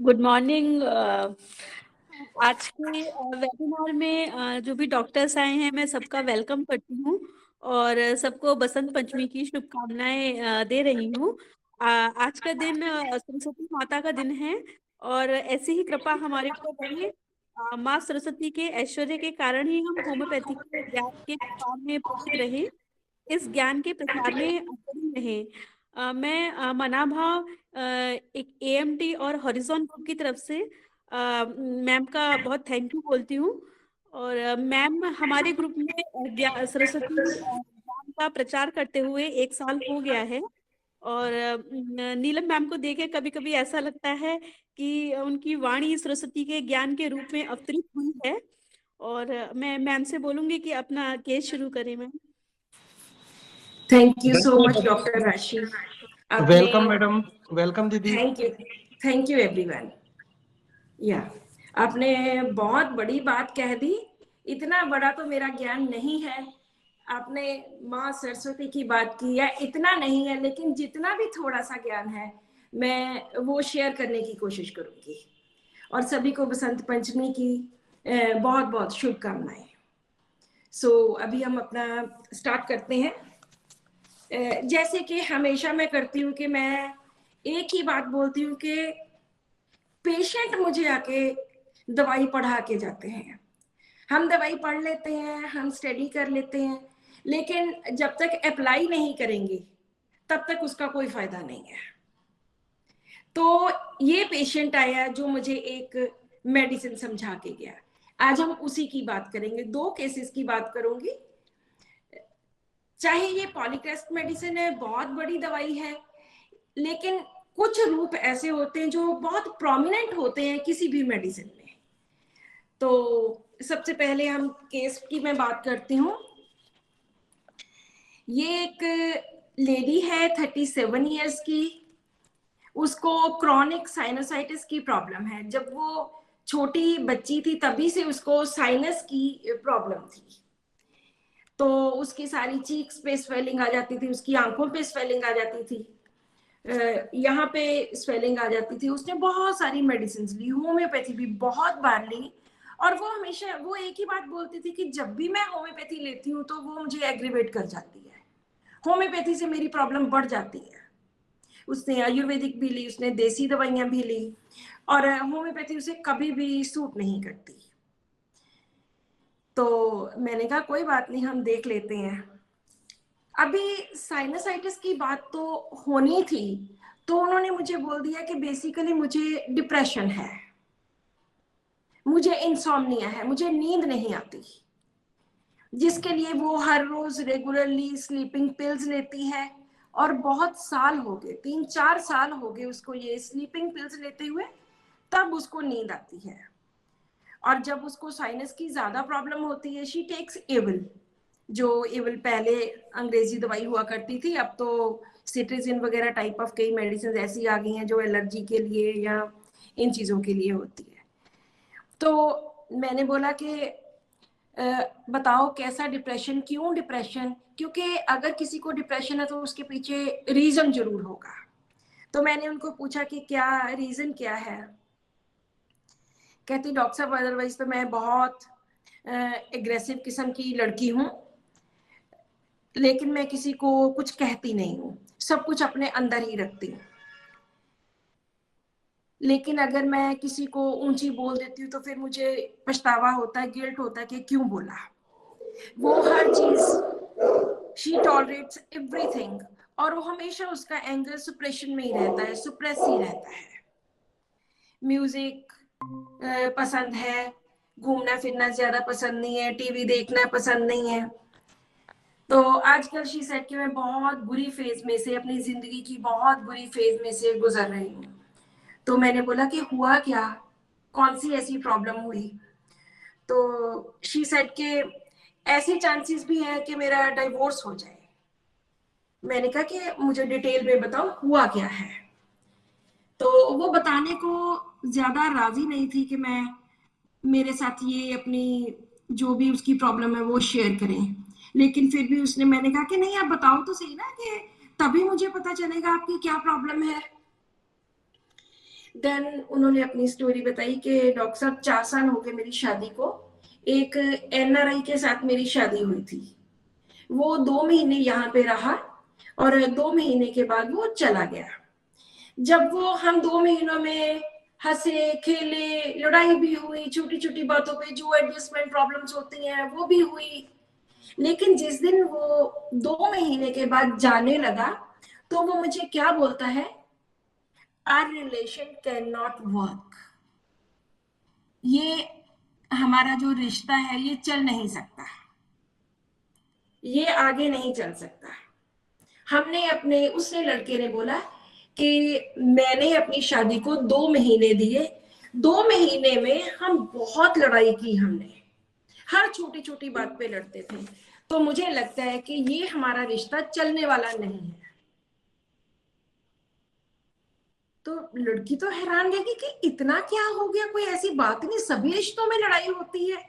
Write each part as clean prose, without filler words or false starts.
Good morning. आज के webinar में जो भी डॉक्टर्स आए हैं मैं सबका वेलकम करती हूँ और सबको बसंत पंचमी की शुभकामनाएं दे रही हूँ। आज का दिन सरस्वती माता का दिन है और ऐसी ही कृपा हमारे ऊपर रहे। माँ सरस्वती के ऐश्वर्य के कारण ही हम होम्योपैथी के ज्ञान के प्रसार में प्रेरित रहे, इस ज्ञान के प्रसार में अग्रणी रहे। मैं मना भाव एक एएमटी और हॉरिजॉन ग्रुप की तरफ से मैम का बहुत थैंक यू बोलती हूँ। और मैम हमारे ग्रुप में सरस्वती ज्ञान का प्रचार करते हुए 1 साल हो गया है। और नीलम मैम को देखे कभी कभी ऐसा लगता है कि उनकी वाणी सरस्वती के ज्ञान के रूप में अवतरित हुई है। और मैं मैम से बोलूंगी कि अपना केस शुरू करें ma'am. Thank you so much doctor राशि। वेलकम मैडम, वेलकम दीदी। Thank you everyone. या आपने बहुत बड़ी बात कह दी। इतना बड़ा तो मेरा ज्ञान नहीं है। आपने माँ सरस्वती की बात की, या इतना नहीं है, लेकिन जितना भी थोड़ा सा ज्ञान है मैं वो शेयर करने की कोशिश करूंगी। और सभी को बसंत पंचमी की बहुत बहुत शुभकामनाएं। अभी हम अपना स्टार्ट करते हैं। जैसे कि हमेशा मैं करती हूँ कि मैं एक ही बात बोलती हूँ कि पेशेंट मुझे आके दवाई पढ़ा के जाते हैं। हम दवाई पढ़ लेते हैं, हम स्टडी कर लेते हैं, लेकिन जब तक अप्लाई नहीं करेंगे तब तक उसका कोई फायदा नहीं है। तो ये पेशेंट आया जो मुझे एक मेडिसिन समझा के गया। आज हम उसी की बात करेंगे। 2 केसेस की बात करूंगी। चाहे ये पॉलीक्रेस्ट मेडिसिन है, बहुत बड़ी दवाई है, लेकिन कुछ रूप ऐसे होते हैं जो बहुत प्रोमिनेंट होते हैं किसी भी मेडिसिन में। तो सबसे पहले हम केस की मैं बात करती हूँ। ये एक लेडी है 37 इयर्स की। उसको क्रॉनिक साइनोसाइटिस की प्रॉब्लम है। जब वो छोटी बच्ची थी तभी से उसको साइनस की प्रॉब्लम थी। तो उसकी सारी चीक्स पे स्वेलिंग आ जाती थी, उसकी आंखों पे स्वेलिंग आ जाती थी, यहाँ पे स्वेलिंग आ जाती थी। उसने बहुत सारी मेडिसिन ली, होम्योपैथी भी बहुत बार ली, और वो हमेशा वो एक ही बात बोलती थी कि जब भी मैं होम्योपैथी लेती हूँ तो वो मुझे एग्रीवेट कर जाती है, होम्योपैथी से मेरी प्रॉब्लम बढ़ जाती है। उसने आयुर्वेदिक भी ली, उसने देसी दवाइयां भी ली, और होम्योपैथी उसे कभी भी सूट नहीं करती। तो मैंने कहा कोई बात नहीं, हम देख लेते हैं। अभी साइनसाइटिस की बात तो होनी थी, तो उन्होंने मुझे बोल दिया कि बेसिकली मुझे डिप्रेशन है, मुझे इंसोम्निया है, मुझे नींद नहीं आती, जिसके लिए वो हर रोज रेगुलरली स्लीपिंग पिल्स लेती है। और बहुत साल हो गए, 3-4 साल हो गए उसको ये स्लीपिंग पिल्स लेते हुए, तब उसको नींद आती है। और जब उसको साइनस की ज्यादा प्रॉब्लम होती है, शी टेक्स एविल। जो एविल पहले अंग्रेजी दवाई हुआ करती थी, अब तो सिट्रिजिन वगैरह टाइप ऑफ कई मेडिसिन ऐसी आ गई हैं जो एलर्जी के लिए या इन चीजों के लिए होती है। तो मैंने बोला कि बताओ कैसा डिप्रेशन, क्यों डिप्रेशन, क्योंकि अगर किसी को डिप्रेशन है तो उसके पीछे रीजन जरूर होगा। तो मैंने उनको पूछा कि क्या रीजन क्या है। कहती डॉक्टर साहब अदरवाइज तो मैं बहुत एग्रेसिव किस्म की लड़की हूँ, लेकिन मैं किसी को कुछ कहती नहीं हूँ, सब कुछ अपने अंदर ही रखती हूँ। लेकिन अगर मैं किसी को ऊंची बोल देती हूँ तो फिर मुझे पछतावा होता है, गिल्ट होता है कि क्यों बोला। वो हर चीज, शी टॉलरेट्स एवरीथिंग, और वो हमेशा उसका एंगर सुप्रेशन में ही रहता है, सुप्रेस ही रहता है। म्यूजिक पसंद है, घूमना फिरना ज्यादा पसंद नहीं है, टीवी देखना पसंद नहीं है। तो आजकल शी सेड कि मैं बहुत बुरी फेज में से, अपनी जिंदगी की बहुत बुरी फेज में से गुजर रही हूँ। तो मैंने बोला कि हुआ क्या, कौन सी ऐसी प्रॉब्लम हुई। तो शी सेड के ऐसे चांसेस भी है कि मेरा डिवोर्स हो जाए। मैंने कहा कि मुझे डिटेल में बताओ हुआ क्या है। तो वो बताने को ज्यादा राजी नहीं थी कि मैं मेरे साथ ये अपनी जो भी उसकी प्रॉब्लम है वो शेयर करें। लेकिन फिर भी उसने, मैंने कहा कि नहीं आप बताओ तो सही ना, कि तभी मुझे पता चलेगा आपकी क्या प्रॉब्लम है। देन उन्होंने अपनी स्टोरी बताई कि डॉक्टर साहब 4 साल हो गए मेरी शादी को, एक NRI के साथ मेरी शादी हुई थी, वो 2 महीने यहाँ पे रहा और 2 महीने के बाद वो चला गया। जब वो हम 2 महीनों में हंसे खेले, लड़ाई भी हुई, छोटी छोटी बातों पे जो एडजस्टमेंट प्रॉब्लम्स होती हैं वो भी हुई, लेकिन जिस दिन वो 2 महीने के बाद जाने लगा तो वो मुझे क्या बोलता है, our relation can not work, ये हमारा जो रिश्ता है ये चल नहीं सकता, ये आगे नहीं चल सकता। हमने अपने, उसने लड़के ने बोला कि मैंने अपनी शादी को 2 महीने दिए, 2 महीने में हम बहुत लड़ाई की, हमने हर छोटी छोटी बात पे लड़ते थे, तो मुझे लगता है कि ये हमारा रिश्ता चलने वाला नहीं है। तो लड़की तो हैरान रहेगी कि इतना क्या हो गया, कोई ऐसी बात नहीं, सभी रिश्तों में लड़ाई होती है,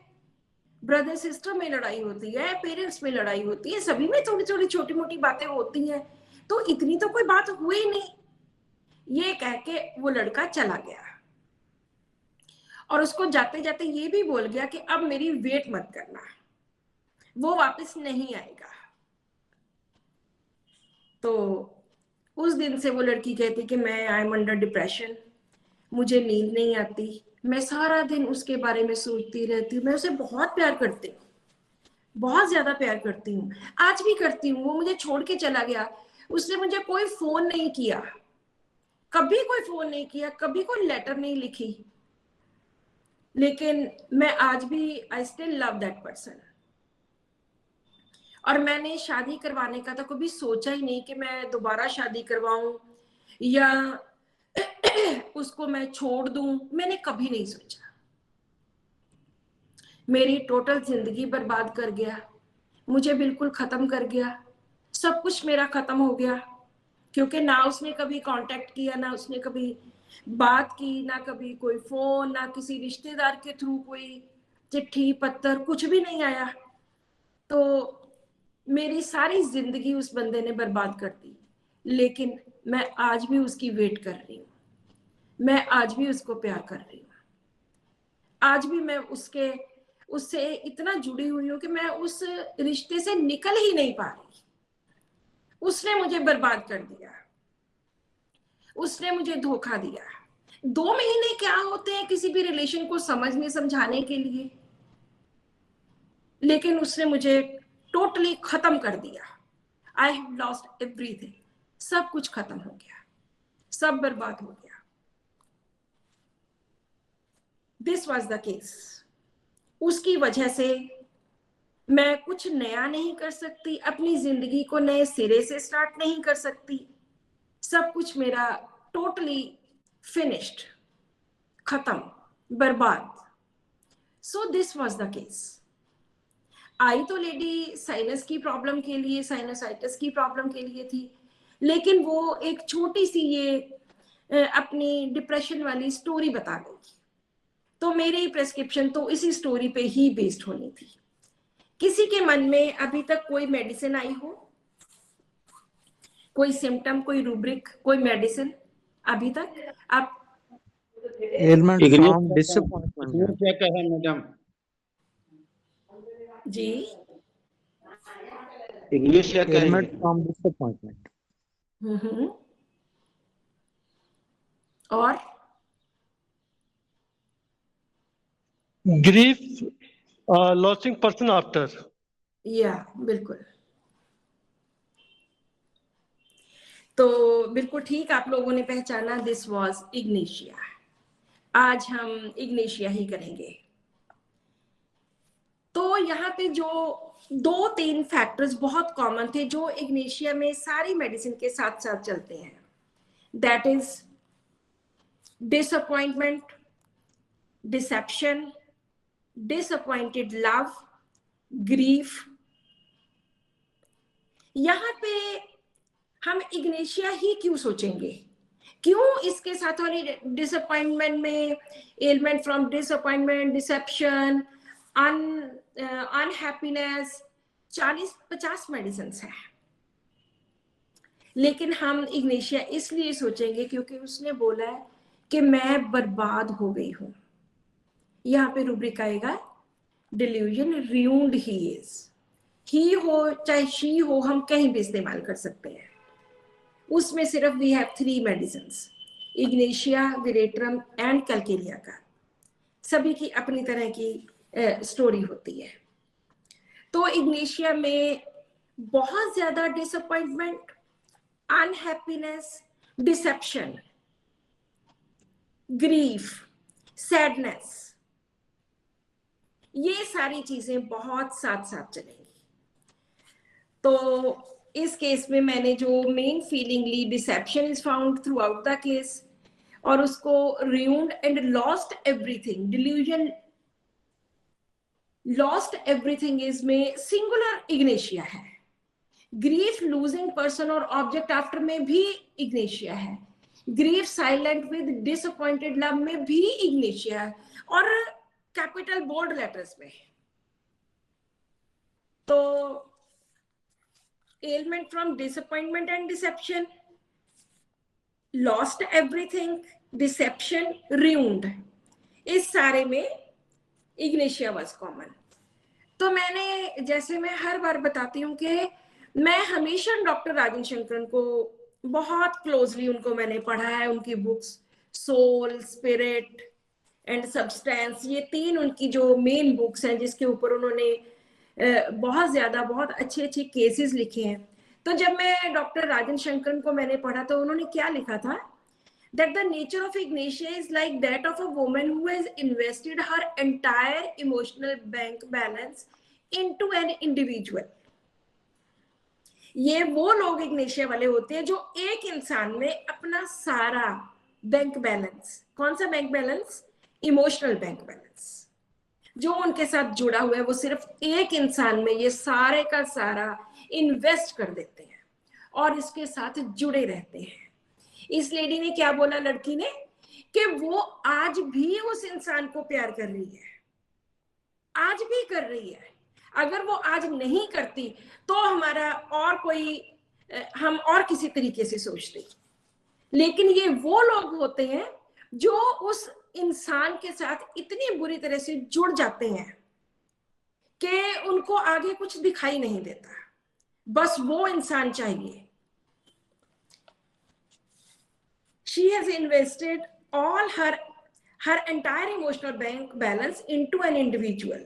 ब्रदर सिस्टर में लड़ाई होती है, पेरेंट्स में लड़ाई होती है, सभी में थोड़ी थोड़ी छोटी मोटी बातें होती हैं, तो इतनी तो कोई बात हुई नहीं। ये कह के वो लड़का चला गया और उसको जाते जाते ये भी बोल गया कि अब मेरी वेट मत करना, वो वापस नहीं आएगा। तो उस दिन से वो लड़की कहती कि मैं आई एम अंडर डिप्रेशन, मुझे नींद नहीं आती, मैं सारा दिन उसके बारे में सोचती रहती हूँ, मैं उसे बहुत प्यार करती हूँ, बहुत ज्यादा प्यार करती हूँ, आज भी करती हूँ, वो मुझे छोड़ के चला गया, उसने मुझे कोई फोन नहीं किया, कभी कोई फोन नहीं किया, कभी कोई लेटर नहीं लिखी, लेकिन मैं आज भी I still love that person. और मैंने शादी करवाने का तो कभी सोचा ही नहीं कि मैं दोबारा शादी करवाऊं या उसको मैं छोड़ दूं, मैंने कभी नहीं सोचा। मेरी टोटल जिंदगी बर्बाद कर गया, मुझे बिल्कुल खत्म कर गया, सब कुछ मेरा खत्म हो गया, क्योंकि ना उसने कभी कांटेक्ट किया, ना उसने कभी बात की, ना कभी कोई फोन, ना किसी रिश्तेदार के थ्रू कोई चिट्ठी पत्र, कुछ भी नहीं आया। तो मेरी सारी जिंदगी उस बंदे ने बर्बाद कर दी, लेकिन मैं आज भी उसकी वेट कर रही हूँ, मैं आज भी उसको प्यार कर रही हूँ, आज भी मैं उससे इतना जुड़ी हुई हूँ कि मैं उस रिश्ते से निकल ही नहीं पा रही। उसने मुझे बर्बाद कर दिया, उसने मुझे धोखा दिया। 2 महीने क्या होते हैं किसी भी रिलेशन को समझने समझाने के लिए, लेकिन उसने मुझे टोटली खत्म कर दिया। आई हैव लॉस्ट एवरीथिंग, सब कुछ खत्म हो गया, सब बर्बाद हो गया। This was the case. उसकी वजह से मैं कुछ नया नहीं कर सकती, अपनी जिंदगी को नए सिरे से स्टार्ट नहीं कर सकती, सब कुछ मेरा टोटली फिनिश्ड, खत्म, बर्बाद। So this was the case. आई तो लेडी साइनस की प्रॉब्लम के लिए, साइनसाइटिस की प्रॉब्लम के लिए थी, लेकिन वो एक छोटी सी ये अपनी डिप्रेशन वाली स्टोरी बता गई, तो मेरी प्रेस्क्रिप्शन तो इसी स्टोरी पे ही बेस्ड होनी थी। किसी के मन में अभी तक कोई मेडिसिन आई हो, कोई सिम्टम, कोई रूब्रिक, कोई मेडिसिन अभी तक आप? ailment English from disappointment English क्या कहे मैडम? जी, इंग्लिश क्या कह रही ailment है? from disappointment और Grief, losing person after. या बिल्कुल, तो बिल्कुल ठीक आप लोगों ने पहचाना, दिस वाज इग्नेशिया। आज हम इग्नेशिया ही करेंगे। तो यहाँ पे जो 2-3 फैक्टर्स बहुत कॉमन थे जो इग्नेशिया में सारी मेडिसिन के साथ साथ चलते हैं, that is disappointment, deception, disappointed love, grief. यहाँ पे हम इग्नेशिया ही क्यों सोचेंगे, क्यों इसके साथ वाली डिसअपॉइंटमेंट में ailment from disappointment, deception, unhappiness, 40-50 medicine है, लेकिन हम इग्नेशिया इसलिए सोचेंगे क्योंकि उसने बोला है कि मैं बर्बाद हो गई हूं। यहाँ पे रूब्रिक आएगा डिल्यूजन ruined ही इज। ही हो चाहे शी हो, हम कहीं भी इस्तेमाल कर सकते हैं। उसमें सिर्फ we have 3 medicine, ignatia, veratrum and calcarea का। सभी की अपनी तरह की स्टोरी होती है। तो इग्नेशिया में बहुत ज्यादा disappointment, unhappiness, deception, grief, sadness, ये सारी चीजें बहुत साथ साथ चलेंगी। तो इस केस में मैंने जो मेन फीलिंग ली, deception is found throughout the case, और उसको ruined and lost everything, delusion lost everything is में सिंगुलर इग्नेशिया है। ग्रीफ लूजिंग पर्सन और ऑब्जेक्ट आफ्टर में भी इग्नेशिया है। Grief silent with disappointed love में भी इग्नेशिया है, और कैपिटल बोल्ड लेटर्स में। तो ailment from disappointment and deception, lost everything, deception, ruined, इस सारे में इग्नेशिया वाज कॉमन। तो मैंने, जैसे मैं हर बार बताती हूँ कि मैं हमेशा डॉक्टर राजन शंकरन को बहुत क्लोजली उनको मैंने पढ़ा है। उनकी books soul, spirit and substance, ये 3 उनकी जो मेन बुक्स हैं जिसके ऊपर उन्होंने बहुत ज्यादा बहुत अच्छे अच्छे केसेस लिखे हैं। तो जब मैं डॉक्टर राजन शंकरन को मैंने पढ़ा तो उन्होंने क्या लिखा था, that the nature of ignatia is like that of a woman who has invested her entire emotional bank balance into an individual। ये वो लोग इग्नेशिया वाले होते हैं जो एक इंसान में अपना सारा बैंक बैलेंस, कौन सा bank balance, emotional bank balance, जो उनके साथ जुड़ा हुआ है, वो सिर्फ एक इंसान में ये सारे का सारा इन्वेस्ट कर देते हैं और इसके साथ जुड़े रहते हैं। इस लेडी ने क्या बोला, लड़की ने, कि वो आज भी उस इंसान को प्यार कर रही है, आज भी कर रही है। अगर वो आज नहीं करती तो हमारा और कोई, हम और किसी तरीके से सोचते। लेकिन ये वो लोग होते हैं जो उस इंसान के साथ इतनी बुरी तरह से जुड़ जाते हैं कि उनको आगे कुछ दिखाई नहीं देता, बस वो इंसान चाहिए। She has invested all her entire emotional bank balance into an individual.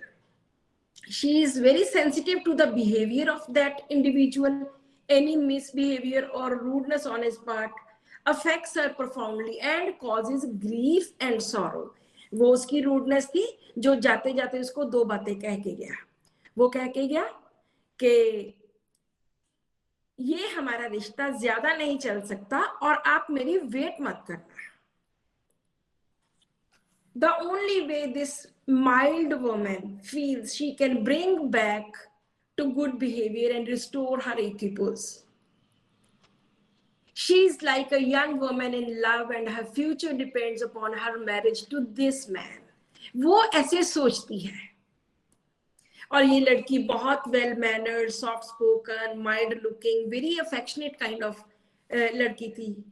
She is very sensitive to the behavior of that individual. Any misbehavior or rudeness on his part affects her profoundly and causes grief and sorrow. वो उसकी rudeness थी जो जाते जाते उसको 2 बातें कह के गया। वो कह के गया कि ये हमारा रिश्ता ज्यादा नहीं चल सकता और आप मेरी वेट मत करना। The only way this mild woman feels she can bring back to good behavior and restore her equipoise. She is like a young woman in love and her future depends upon her marriage to this man. वो ऐसे सोचती है। और ये लड़की बहुत well mannered, soft spoken, mild looking, very affectionate kind of लड़की थी।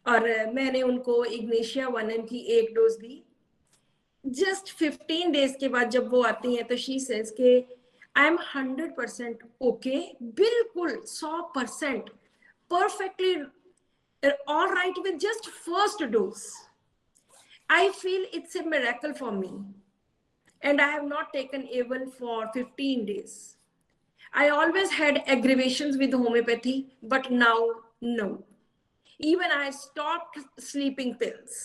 और मैंने उनको इग्नेशिया 1M की 1 डोज दी। जस्ट 15 डेज के बाद जब वो आती हैं तो शी सेज के आई एम 100% ओके, बिल्कुल 100% perfectly all right with just first dose. I feel it's a miracle for me and I have not taken Avil for 15 days. I always had aggravations with homeopathy, but now no. Even I stopped sleeping pills.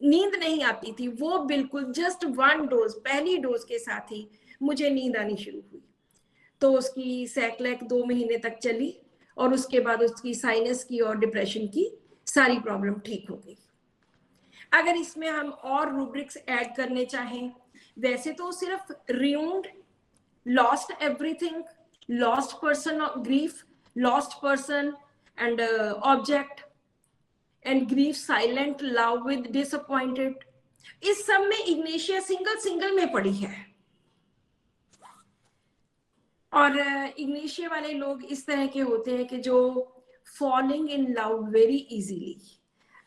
नींद नहीं आती थी, वो बिल्कुल just 1 dose, पहली dose के साथ ही मुझे नींद आनी शुरू हुई। तो उसकी सैक्लेक 2 महीने तक चली और उसके बाद उसकी साइनस की और डिप्रेशन की सारी प्रॉब्लम ठीक हो गई। अगर इसमें हम और रूब्रिक्स ऐड करने चाहें, वैसे तो सिर्फ ruined, lost everything, lost person of grief, lost person and object, and grief, silent love with disappointed, इस सब में इग्नेशिया सिंगल में पड़ी है। और इग्नेशिया वाले लोग इस तरह के होते हैं कि जो falling in love very easily,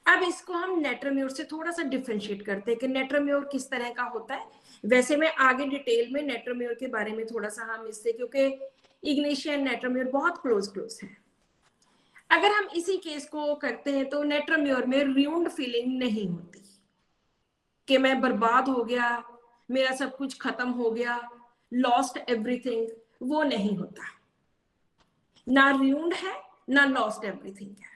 अब इसको हम नेट्रोम्योर से थोड़ा सा डिफरेंशिएट करते हैं कि नेट्रोम्योर किस तरह का होता है। वैसे मैं आगे डिटेल में नेट्रोम्योर के बारे में थोड़ा सा हम इससे, क्योंकि इग्निशिया एंड नेट्रोम्योर बहुत क्लोज है। अगर हम इसी केस को करते हैं तो नेट्रोम्योर में रियून्ड फीलिंग नहीं होती कि मैं बर्बाद हो गया, मेरा सब कुछ खत्म हो गया, लॉस्ट एवरीथिंग, वो नहीं होता। ना रियून्ड है ना लॉस्ट एवरीथिंग है।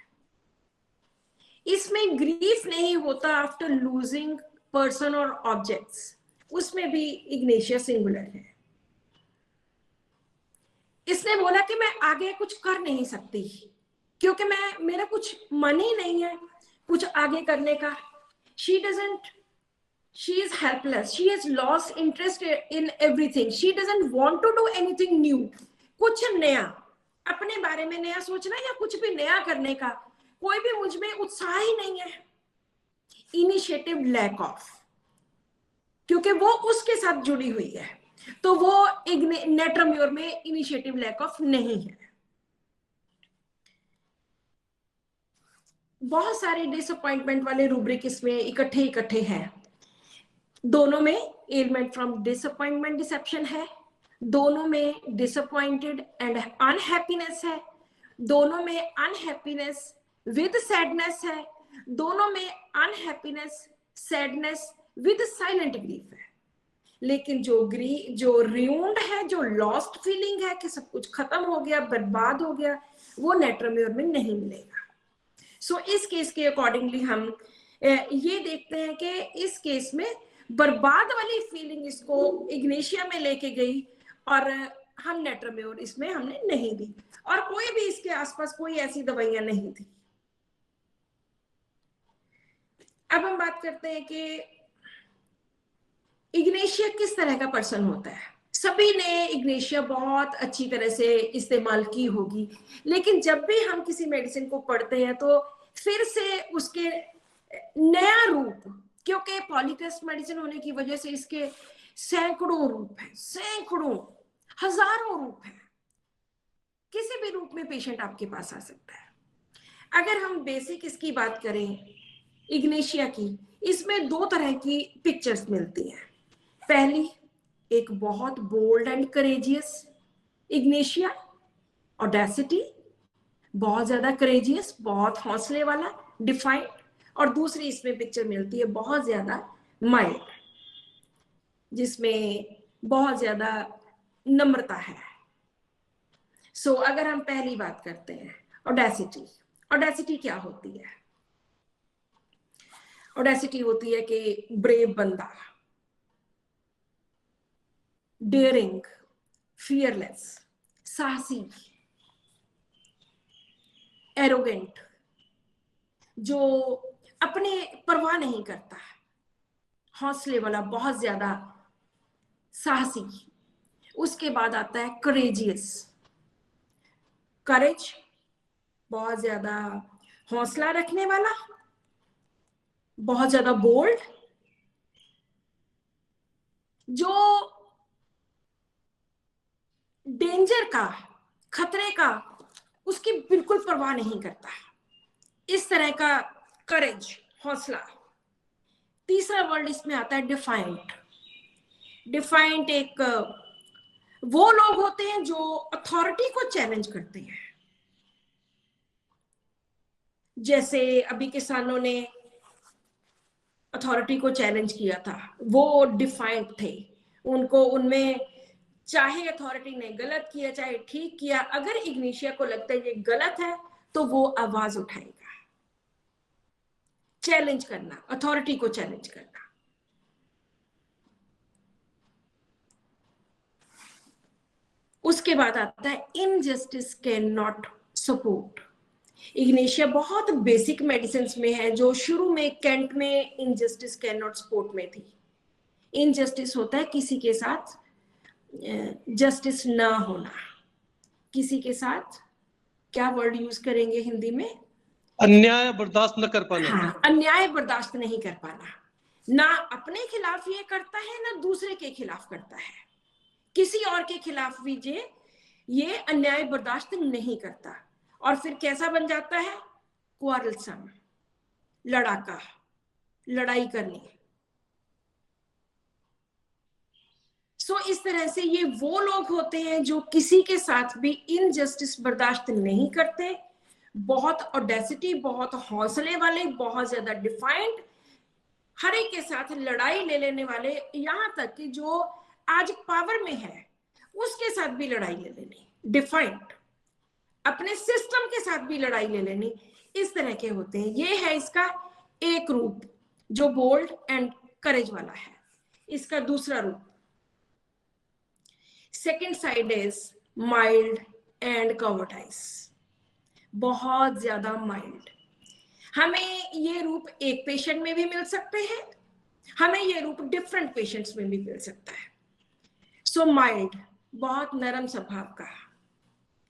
इसमें ग्रीफ नहीं होता आफ्टर लूजिंग पर्सन और ऑब्जेक्ट्स, उसमें भी इग्नेशिया सिंगुलर है। इसने बोला कि मैं आगे कुछ कर नहीं सकती क्योंकि मेरा कुछ मन ही नहीं है कुछ आगे करने का। She is helpless, she has lost interest in everything, she doesn't want to do anything new। कुछ नया, अपने बारे में नया सोचना या कुछ भी नया करने का कोई भी मुझ में उत्साह ही नहीं है। इनिशिएटिव लैक ऑफ, क्योंकि वो उसके साथ जुड़ी हुई है, तो वो नेट्रोम्योर में इनिशिएटिव लैक ऑफ नहीं है। बहुत सारे डिसअपॉइंटमेंट वाले रूब्रिक इसमें इकट्ठे हैं। दोनों में एलिमेंट फ्रॉम डिसअपॉइंटमेंट डिसेप्शन है, दोनों में डिसअपॉइंटेड एंड अनहैप्पीनेस है, दोनों में अनहैप्पीनेस विद सैडनेस है, दोनों में unhappiness sadness with silent grief है। लेकिन जो रियून्ड है, जो लॉस्ट फीलिंग है कि सब कुछ खत्म हो गया, बर्बाद हो गया, वो नेट्रोम्योर में नहीं मिलेगा। सो इस केस के अकॉर्डिंगली हम ये देखते हैं कि इस केस में बर्बाद वाली फीलिंग इसको इग्नेशिया में लेके गई और हम नेट्रोम्योर इसमें हमने नहीं दी, और कोई भी इसके आसपास कोई ऐसी दवाइयां नहीं थी। अब हम बात करते हैं कि इग्नेशिया किस तरह का पर्सन होता है। सभी ने इग्नेशिया बहुत अच्छी तरह से इस्तेमाल की होगी, लेकिन जब भी हम किसी मेडिसिन को पढ़ते हैं तो फिर से उसके नया रूप, क्योंकि पॉलीटेस्ट मेडिसिन होने की वजह से इसके सैकड़ों रूप हैं, सैकड़ों हजारों रूप हैं। किसी भी रूप में पेशेंट आपके पास आ सकता है। अगर हम बेसिक इसकी बात करें इग्नेशिया की, इसमें दो तरह की पिक्चर्स मिलती हैं। पहली, एक बहुत bold and courageous ignatia, audacity, बहुत ज्यादा करेजियस, बहुत हौसले वाला, डिफाइंड। और दूसरी इसमें पिक्चर मिलती है बहुत ज्यादा माइल्ड, जिसमें बहुत ज्यादा नम्रता है। सो अगर हम पहली बात करते हैं ऑडेसिटी, ऑडेसिटी क्या होती है? ऑडेसिटी होती है कि ब्रेव बंदा, डेयरिंग, फियरलेस, साहसी, एरोगेंट, जो अपने परवाह नहीं करता, हौसले वाला, बहुत ज्यादा साहसी। उसके बाद आता है करेजियस, करेज, बहुत ज्यादा हौसला रखने वाला, बहुत ज्यादा बोल्ड, जो डेंजर का, खतरे का उसकी बिल्कुल परवाह नहीं करता। इस तरह का करेज, हौसला। तीसरा वर्ड इसमें आता है डिफाइंट। डिफाइंट एक वो लोग होते हैं जो अथॉरिटी को चैलेंज करते हैं। जैसे अभी किसानों ने अथॉरिटी को चैलेंज किया था, वो डिफाइंट थे। उनको, उनमें चाहे अथॉरिटी ने गलत किया चाहे ठीक किया, अगर इग्नेशिया को लगता है ये गलत है तो वो आवाज उठाएगा। चैलेंज करना, अथॉरिटी को चैलेंज करना। उसके बाद आता है injustice can not support. Ignatia बहुत बेसिक मेडिसिन में है, जो शुरू में कैंट में इनजस्टिस कैन नॉट सपोर्ट में थी। इनजस्टिस होता है किसी के साथ जस्टिस ना होना, किसी के साथ, क्या वर्ड यूज करेंगे हिंदी में? अन्याय बर्दाश्त न कर पाना। हाँ, अन्याय बर्दाश्त नहीं कर पाना। ना अपने खिलाफ ये करता है ना दूसरे के खिलाफ करता है, किसी और के खिलाफ भी ये अन्याय बर्दाश्त नहीं करता। और फिर कैसा बन जाता है? क्वारलसम, लड़ाका, लड़ाई करनी। सो इस तरह से ये वो लोग होते हैं जो किसी के साथ भी इनजस्टिस बर्दाश्त नहीं करते, बहुत ऑडेसिटी, बहुत हौसले वाले, बहुत ज्यादा डिफाइंड, हर एक के साथ लड़ाई ले लेने वाले, यहां तक कि जो आज पावर में है उसके साथ भी लड़ाई ले लेनी, डिफाइंड, अपने सिस्टम के साथ भी लड़ाई ले लेनी, इस तरह के होते हैं। ये है इसका एक रूप जो बोल्ड एंड करेज वाला है। इसका दूसरा रूप, second side is mild and cowardice, बहुत ज्यादा माइल्ड। हमें ये रूप एक पेशेंट में भी मिल सकते हैं, हमें ये रूप डिफरेंट पेशेंट्स में भी मिल सकता है। सो माइल्ड, बहुत नरम स्वभाव का।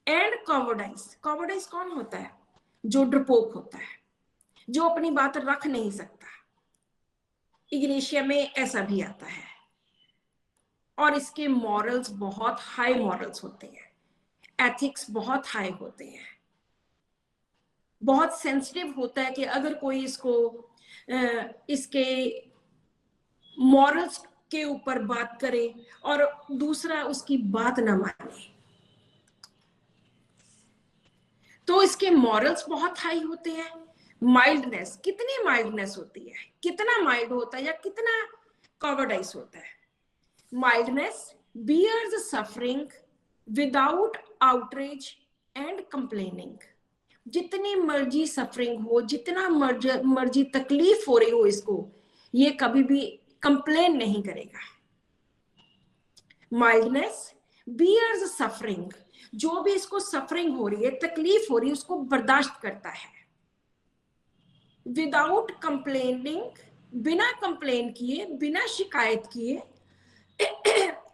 एंड कॉवर्डाइज, कॉवर्डाइज कौन होता है? जो डरपोक होता है, जो अपनी बात रख नहीं सकता। इग्नेशिया में ऐसा भी आता है, और इसके मॉरल्स बहुत हाई मॉरल्स होते हैं, एथिक्स बहुत हाई होते हैं, बहुत सेंसिटिव होता है कि अगर कोई इसके मॉरल्स के ऊपर बात करे और दूसरा उसकी बात ना माने, तो इसके मॉरल्स बहुत हाई होते हैं। माइल्डनेस, कितनी माइल्डनेस होती है, कितना माइल्ड होता है या कितना कॉवर्डाइज होता है? Mildness bears suffering without outrage and complaining. जितनी मर्जी सफरिंग हो, जितना मर्जी तकलीफ हो रही हो इसको, ये कभी भी कंप्लेन नहीं करेगा। माइल्डनेस बियर्स सफरिंग, जो भी इसको सफरिंग हो रही है, तकलीफ हो रही है, उसको बर्दाश्त करता है। विदाउट कंप्लेनिंग, बिना कंप्लेन किए, बिना शिकायत किए।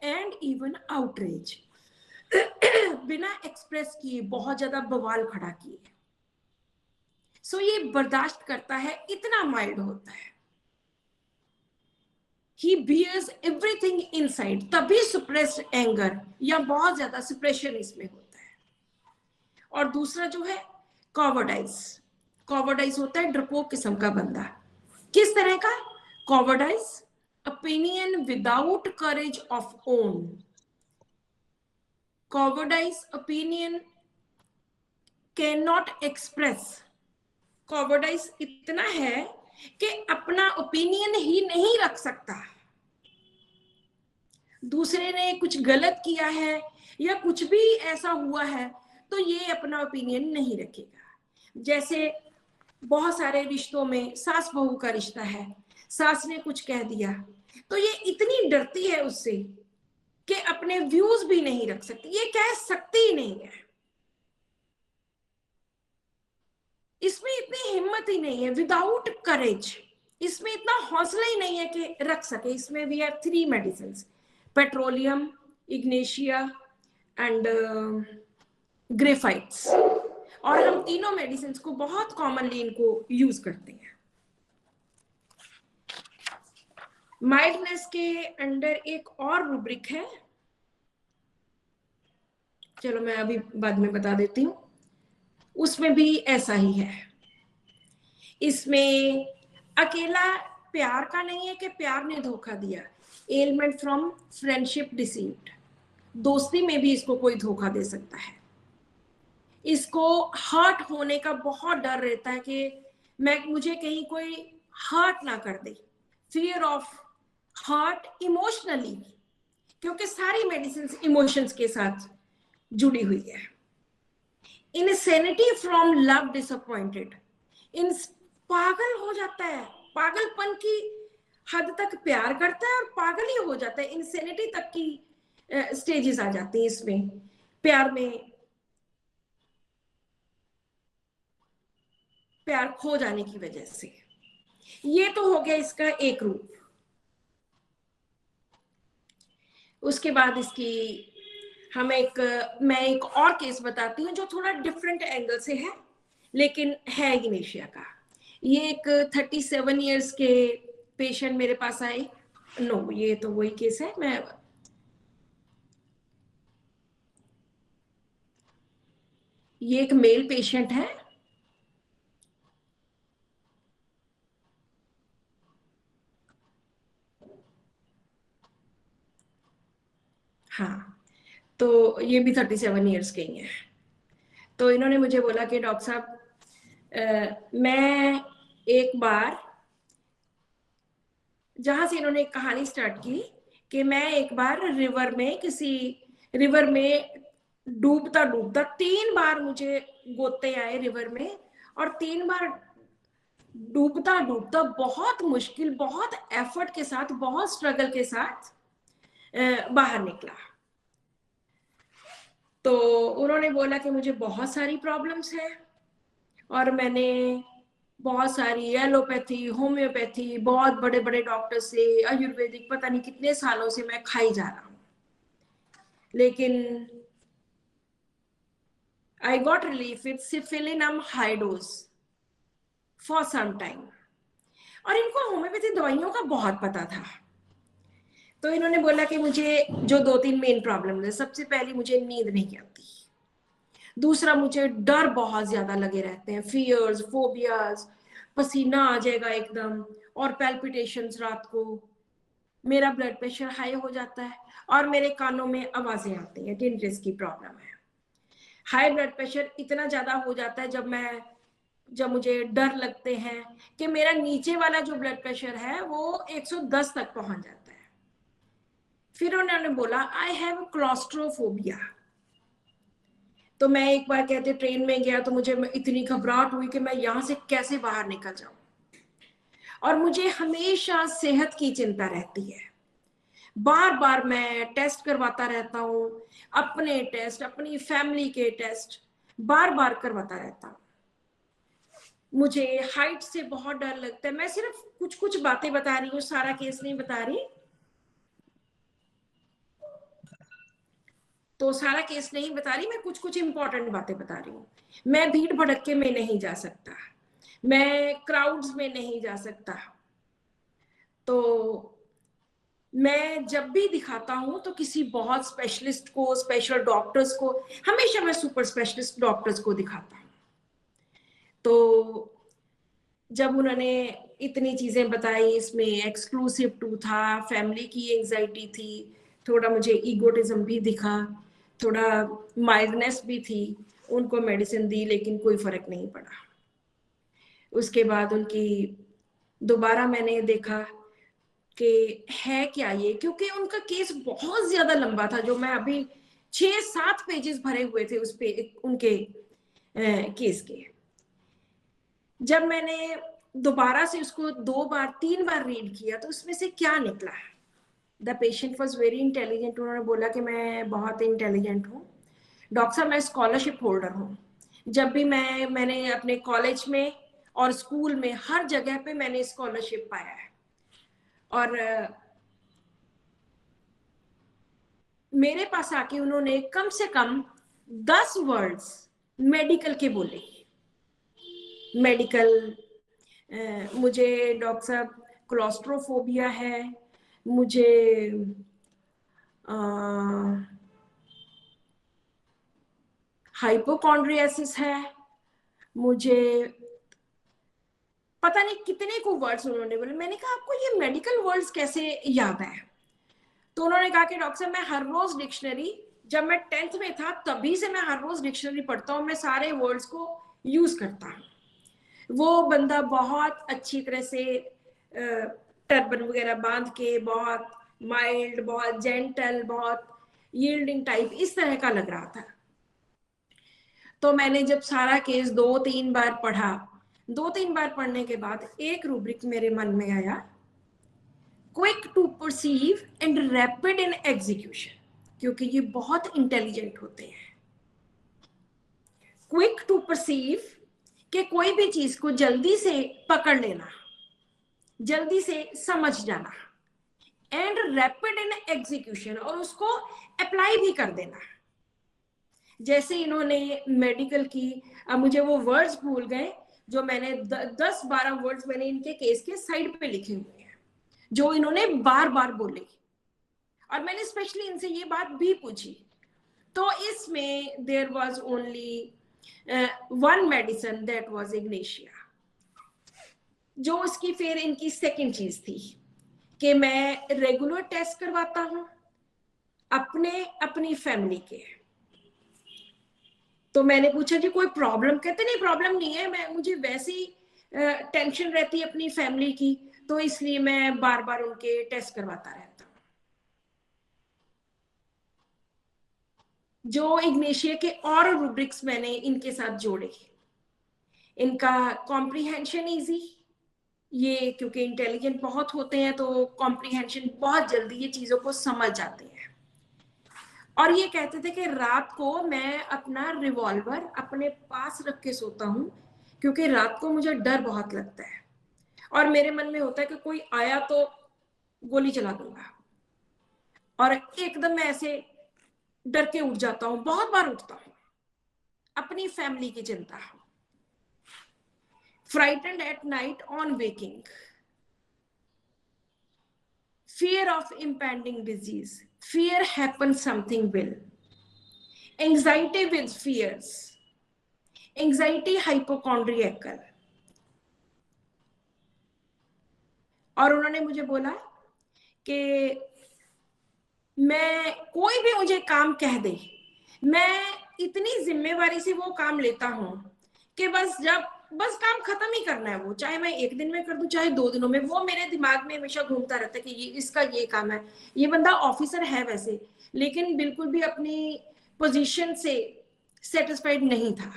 एंड इवन आउटरेज, बिना एक्सप्रेस किए, बहुत ज्यादा बवाल खड़ा किए। सो ये बर्दाश्त करता है, इतना माइल्ड होता है। He bears everything inside, तभी suppressed anger या बहुत ज्यादा suppression इसमें होता है। और दूसरा जो है कॉवर्डाइज, कॉवर्डाइज होता है डरपोक किस्म का बंदा। किस तरह का कॉवर्डाइज? opinion without courage of own, cowardice opinion cannot express। cowardice इतना है कि अपना ओपिनियन ही नहीं रख सकता। दूसरे ने कुछ गलत किया है या कुछ भी ऐसा हुआ है तो ये अपना ओपिनियन नहीं रखेगा। जैसे बहुत सारे रिश्तों में सास बहू का रिश्ता है, सास ने कुछ कह दिया तो ये इतनी डरती है उससे कि अपने व्यूज भी नहीं रख सकती, ये कह सकती ही नहीं है, इसमें इतनी हिम्मत ही नहीं है। विदाउट करेज, इसमें इतना हौसला ही नहीं है कि रख सके। इसमें we have 3 medicine, petroleum, ignatia and graphites, और हम तीनों मेडिसिन को बहुत कॉमनली इनको यूज करते हैं। माइल्डनेस के अंडर एक और रूब्रिक है, चलो मैं अभी बाद में बता देती हूँ, उसमें भी ऐसा ही है। इसमें अकेला प्यार का नहीं है कि प्यार ने धोखा दिया, एलिमेंट फ्रॉम फ्रेंडशिप डिसीव्ड, दोस्ती में भी इसको कोई धोखा दे सकता है। इसको हर्ट होने का बहुत डर रहता है कि मुझे कहीं कोई हर्ट ना कर दे, फियर ऑफ हर्ट इमोशनली, क्योंकि सारी मेडिसिन इमोशंस के साथ जुड़ी हुई है। इनसेनिटी फ्रॉम लव डिसअपॉइंटेड, इन पागल हो जाता है, पागलपन की हद तक प्यार करता है और पागल ही हो जाता है, इनसेनिटी तक की स्टेजेस आ जाती हैं इसमें प्यार में, प्यार खो जाने की वजह से। ये तो हो गया इसका एक रूप। उसके बाद इसकी मैं एक और केस बताती हूँ जो थोड़ा डिफरेंट एंगल से है, लेकिन है इग्नेशिया का। ये एक 37 इयर्स के पेशेंट मेरे पास आए। नो, ये तो वही केस है। ये एक मेल पेशेंट है, हाँ, तो ये भी 37 ईयर्स के ही हैं। तो इन्होंने मुझे बोला कि डॉक्टर साहब मैं एक बार, जहां से इन्होंने एक कहानी स्टार्ट की कि मैं एक बार किसी रिवर में डूबता डूबता 3 बार मुझे गोते आए रिवर में, और 3 बार डूबता डूबता बहुत मुश्किल, बहुत एफर्ट के साथ, बहुत स्ट्रगल के साथ बाहर निकला। तो उन्होंने बोला कि मुझे बहुत सारी प्रॉब्लम्स है, और मैंने बहुत सारी एलोपैथी, होम्योपैथी, बहुत बड़े बड़े डॉक्टर से, आयुर्वेदिक, पता नहीं कितने सालों से मैं खाई जा रहा हूं, लेकिन I got relief with syphilinum high dose for some time। और इनको होम्योपैथी दवाइयों का बहुत पता था। तो इन्होंने बोला कि मुझे जो 2-3 मेन प्रॉब्लम है, सबसे पहली मुझे नींद नहीं आती, दूसरा मुझे डर बहुत ज्यादा लगे रहते हैं, फियर्स, फोबियाज, पसीना आ जाएगा एकदम, और पैल्पिटेशंस रात को, मेरा ब्लड प्रेशर हाई हो जाता है, और मेरे कानों में आवाजें आती हैं, टिंटिस की प्रॉब्लम है। हाई ब्लड प्रेशर इतना ज्यादा हो जाता है जब मुझे डर लगते हैं कि मेरा नीचे वाला जो ब्लड प्रेशर है वो 110 तक पहुंच जाता है। फिर उन्होंने बोला आई हैव क्लॉस्ट्रोफोबिया। तो मैं एक बार कहते ट्रेन में गया तो मुझे इतनी घबराहट हुई कि मैं यहाँ से कैसे बाहर निकल जाऊं, और मुझे हमेशा सेहत की चिंता रहती है, बार बार मैं टेस्ट करवाता रहता हूँ, अपने टेस्ट, अपनी फैमिली के टेस्ट बार बार करवाता रहता हूँ। मुझे हाइट से बहुत डर लगता है। मैं सिर्फ कुछ कुछ बातें बता रही हूँ, सारा केस नहीं बता रही, तो सारा केस नहीं बता रही, मैं कुछ कुछ इंपॉर्टेंट बातें बता रही हूँ। मैं भीड़ भड़के में नहीं जा सकता, मैं क्राउड्स में नहीं जा सकता, तो मैं जब भी दिखाता हूं तो किसी बहुत स्पेशलिस्ट को, स्पेशल डॉक्टर्स को, हमेशा मैं सुपर स्पेशलिस्ट डॉक्टर्स को दिखाता हूं। तो जब उन्होंने इतनी चीजें बताई, इसमें एक्सक्लूसिव 2 था, फैमिली की एंजाइटी थी, थोड़ा मुझे ईगोटिज्म भी दिखा, थोड़ा माइल्डनेस भी थी, उनको मेडिसिन दी लेकिन कोई फर्क नहीं पड़ा। उसके बाद उनकी दोबारा मैंने देखा कि है क्या ये, क्योंकि उनका केस बहुत ज्यादा लंबा था, जो मैं अभी 6-7 पेजेस भरे हुए थे उस पे उनके केस के। जब मैंने दोबारा से उसको 2-3 बार रीड किया तो उसमें से क्या निकला, the patient was very intelligent. उन्होंने बोला कि मैं बहुत इंटेलिजेंट हूँ डॉक्टर साहब, मैं स्कॉलरशिप होल्डर हूँ। जब भी मैंने अपने कॉलेज में और स्कूल में हर जगह पे मैंने स्कॉलरशिप पाया है, और मेरे पास आके उन्होंने कम से कम 10 वर्ड्स मेडिकल के बोले। मेडिकल, मुझे डॉक्टर साहब क्लॉस्ट्रोफोबिया है, मुझे हाइपोकॉन्ड्रियासिस है, मुझे पता नहीं कितने को वर्ड्स उन्होंने बोले। मैंने कहा आपको ये मेडिकल वर्ड्स कैसे याद है? तो उन्होंने कहा कि डॉक्टर साहब मैं हर रोज डिक्शनरी, जब मैं 10th में था तभी से मैं हर रोज डिक्शनरी पढ़ता हूँ, मैं सारे वर्ड्स को यूज करता हूँ। वो बंदा बहुत अच्छी तरह से टर्बन वगैरह बांध के, बहुत माइल्ड, बहुत जेंटल, बहुत यील्डिंग टाइप, इस तरह का लग रहा था। तो मैंने जब सारा केस 2-3 बार पढ़ा, 2-3 बार पढ़ने के बाद एक रूब्रिक मेरे मन में आया, quick to perceive and rapid in execution, क्योंकि ये बहुत इंटेलिजेंट होते हैं। क्विक टू परसीव कि कोई भी चीज को जल्दी से पकड़ लेना, जल्दी से समझ जाना, एंड रैपिड इन एग्जीक्यूशन, और उसको अप्लाई भी कर देना। जैसे इन्होंने मेडिकल की, अब मुझे वो वर्ड्स भूल गए जो मैंने 10-12 वर्ड्स मैंने इनके केस के साइड पे लिखे हुए हैं, जो इन्होंने बार बार बोले, और मैंने स्पेशली इनसे ये बात भी पूछी। तो इसमें there was only one medicine, that was ignatia, जो उसकी फिर इनकी सेकंड चीज थी कि मैं रेगुलर टेस्ट करवाता हूँ, अपने अपनी फैमिली के। तो मैंने पूछा जी कोई प्रॉब्लम? कहते नहीं प्रॉब्लम नहीं है, मुझे वैसी टेंशन रहती है अपनी फैमिली की, तो इसलिए मैं बार बार उनके टेस्ट करवाता रहता हूँ। जो इग्नेशिया के और रूब्रिक्स मैंने इनके साथ जोड़े, इनका कॉम्प्रीहेंशन इजी, ये क्योंकि इंटेलिजेंट बहुत होते हैं तो कॉम्प्रीहेंशन बहुत जल्दी ये चीजों को समझ जाते हैं। और ये कहते थे कि रात को मैं अपना रिवॉल्वर अपने पास रख के सोता हूँ, क्योंकि रात को मुझे डर बहुत लगता है और मेरे मन में होता है कि कोई आया तो गोली चला दूंगा, और एकदम मैं ऐसे डर के उठ जाता हूँ, बहुत बार उठता हूँ, अपनी फैमिली की चिंता। Frightened at night on waking, fear of impending disease, fear happens something will, anxiety with fears, anxiety hypochondriacal। और उन्होंने मुझे बोला कि मैं कोई भी मुझे काम कह दे, मैं इतनी जिम्मेवारी से वो काम लेता हूं कि बस काम खत्म ही करना है, वो चाहे मैं एक दिन में कर दूं चाहे 2 दिनों में, वो मेरे दिमाग में हमेशा घूमता रहता है कि ये इसका ये काम है। ये बंदा ऑफिसर है वैसे, लेकिन बिल्कुल भी अपनी पोजीशन से सेटिस्फाइड नहीं था।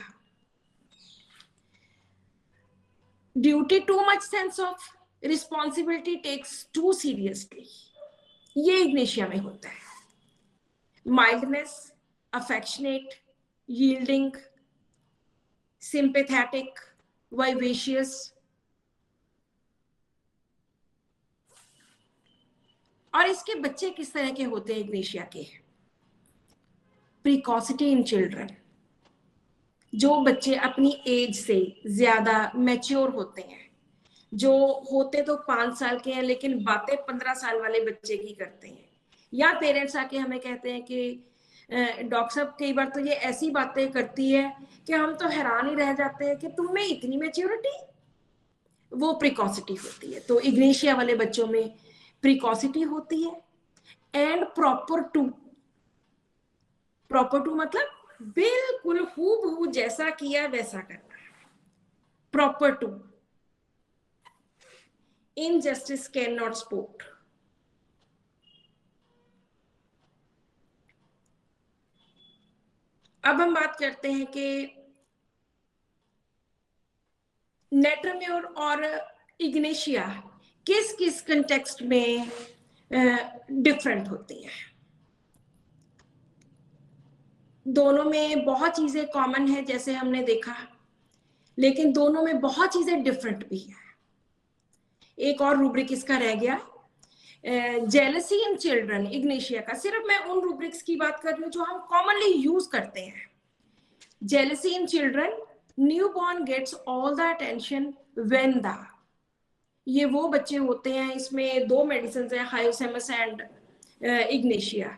Duty too much sense of responsibility takes too seriously, ये इग्नेशिया में होता है। Mildness, affectionate, yielding, sympathetic, vivacious. और इसके बच्चे किस तरह के होते हैं इग्नेशिया के? प्रिकॉसिटी इन चिल्ड्रन, जो बच्चे अपनी एज से ज्यादा मैच्योर होते हैं, जो होते तो 5 साल के हैं लेकिन बातें 15 साल वाले बच्चे की करते हैं, या पेरेंट्स आके हमें कहते हैं कि डॉक्टर साहब कई बार तो ये ऐसी बातें करती है कि हम तो हैरान ही रह जाते हैं कि तुम में इतनी मैच्योरिटी। वो प्रिकॉसिटी होती है। तो इग्नेशिया वाले बच्चों में प्रिकॉसिटी होती है। एंड प्रॉपर टू मतलब बिल्कुल हूबहू जैसा किया वैसा करना। Proper to, injustice can not support. अब हम बात करते हैं कि नेट्रम्योर और इग्नेशिया किस किस कंटेक्स्ट में डिफरेंट होती हैं। दोनों में बहुत चीजें कॉमन है जैसे हमने देखा, लेकिन दोनों में बहुत चीजें डिफरेंट भी है। एक और रूब्रिक इसका रह गया, जेलसी इन चिल्ड्रन, इग्नेशिया का। सिर्फ मैं उन रूब्रिक्स की बात कर रही हूँ जो हम कॉमनली यूज करते हैं। Jealousy in children, newborn gets all the attention when the, ये वो बच्चे होते हैं, इसमें 2 मेडिसिन है, हायोसेमस एंड इग्नेशिया,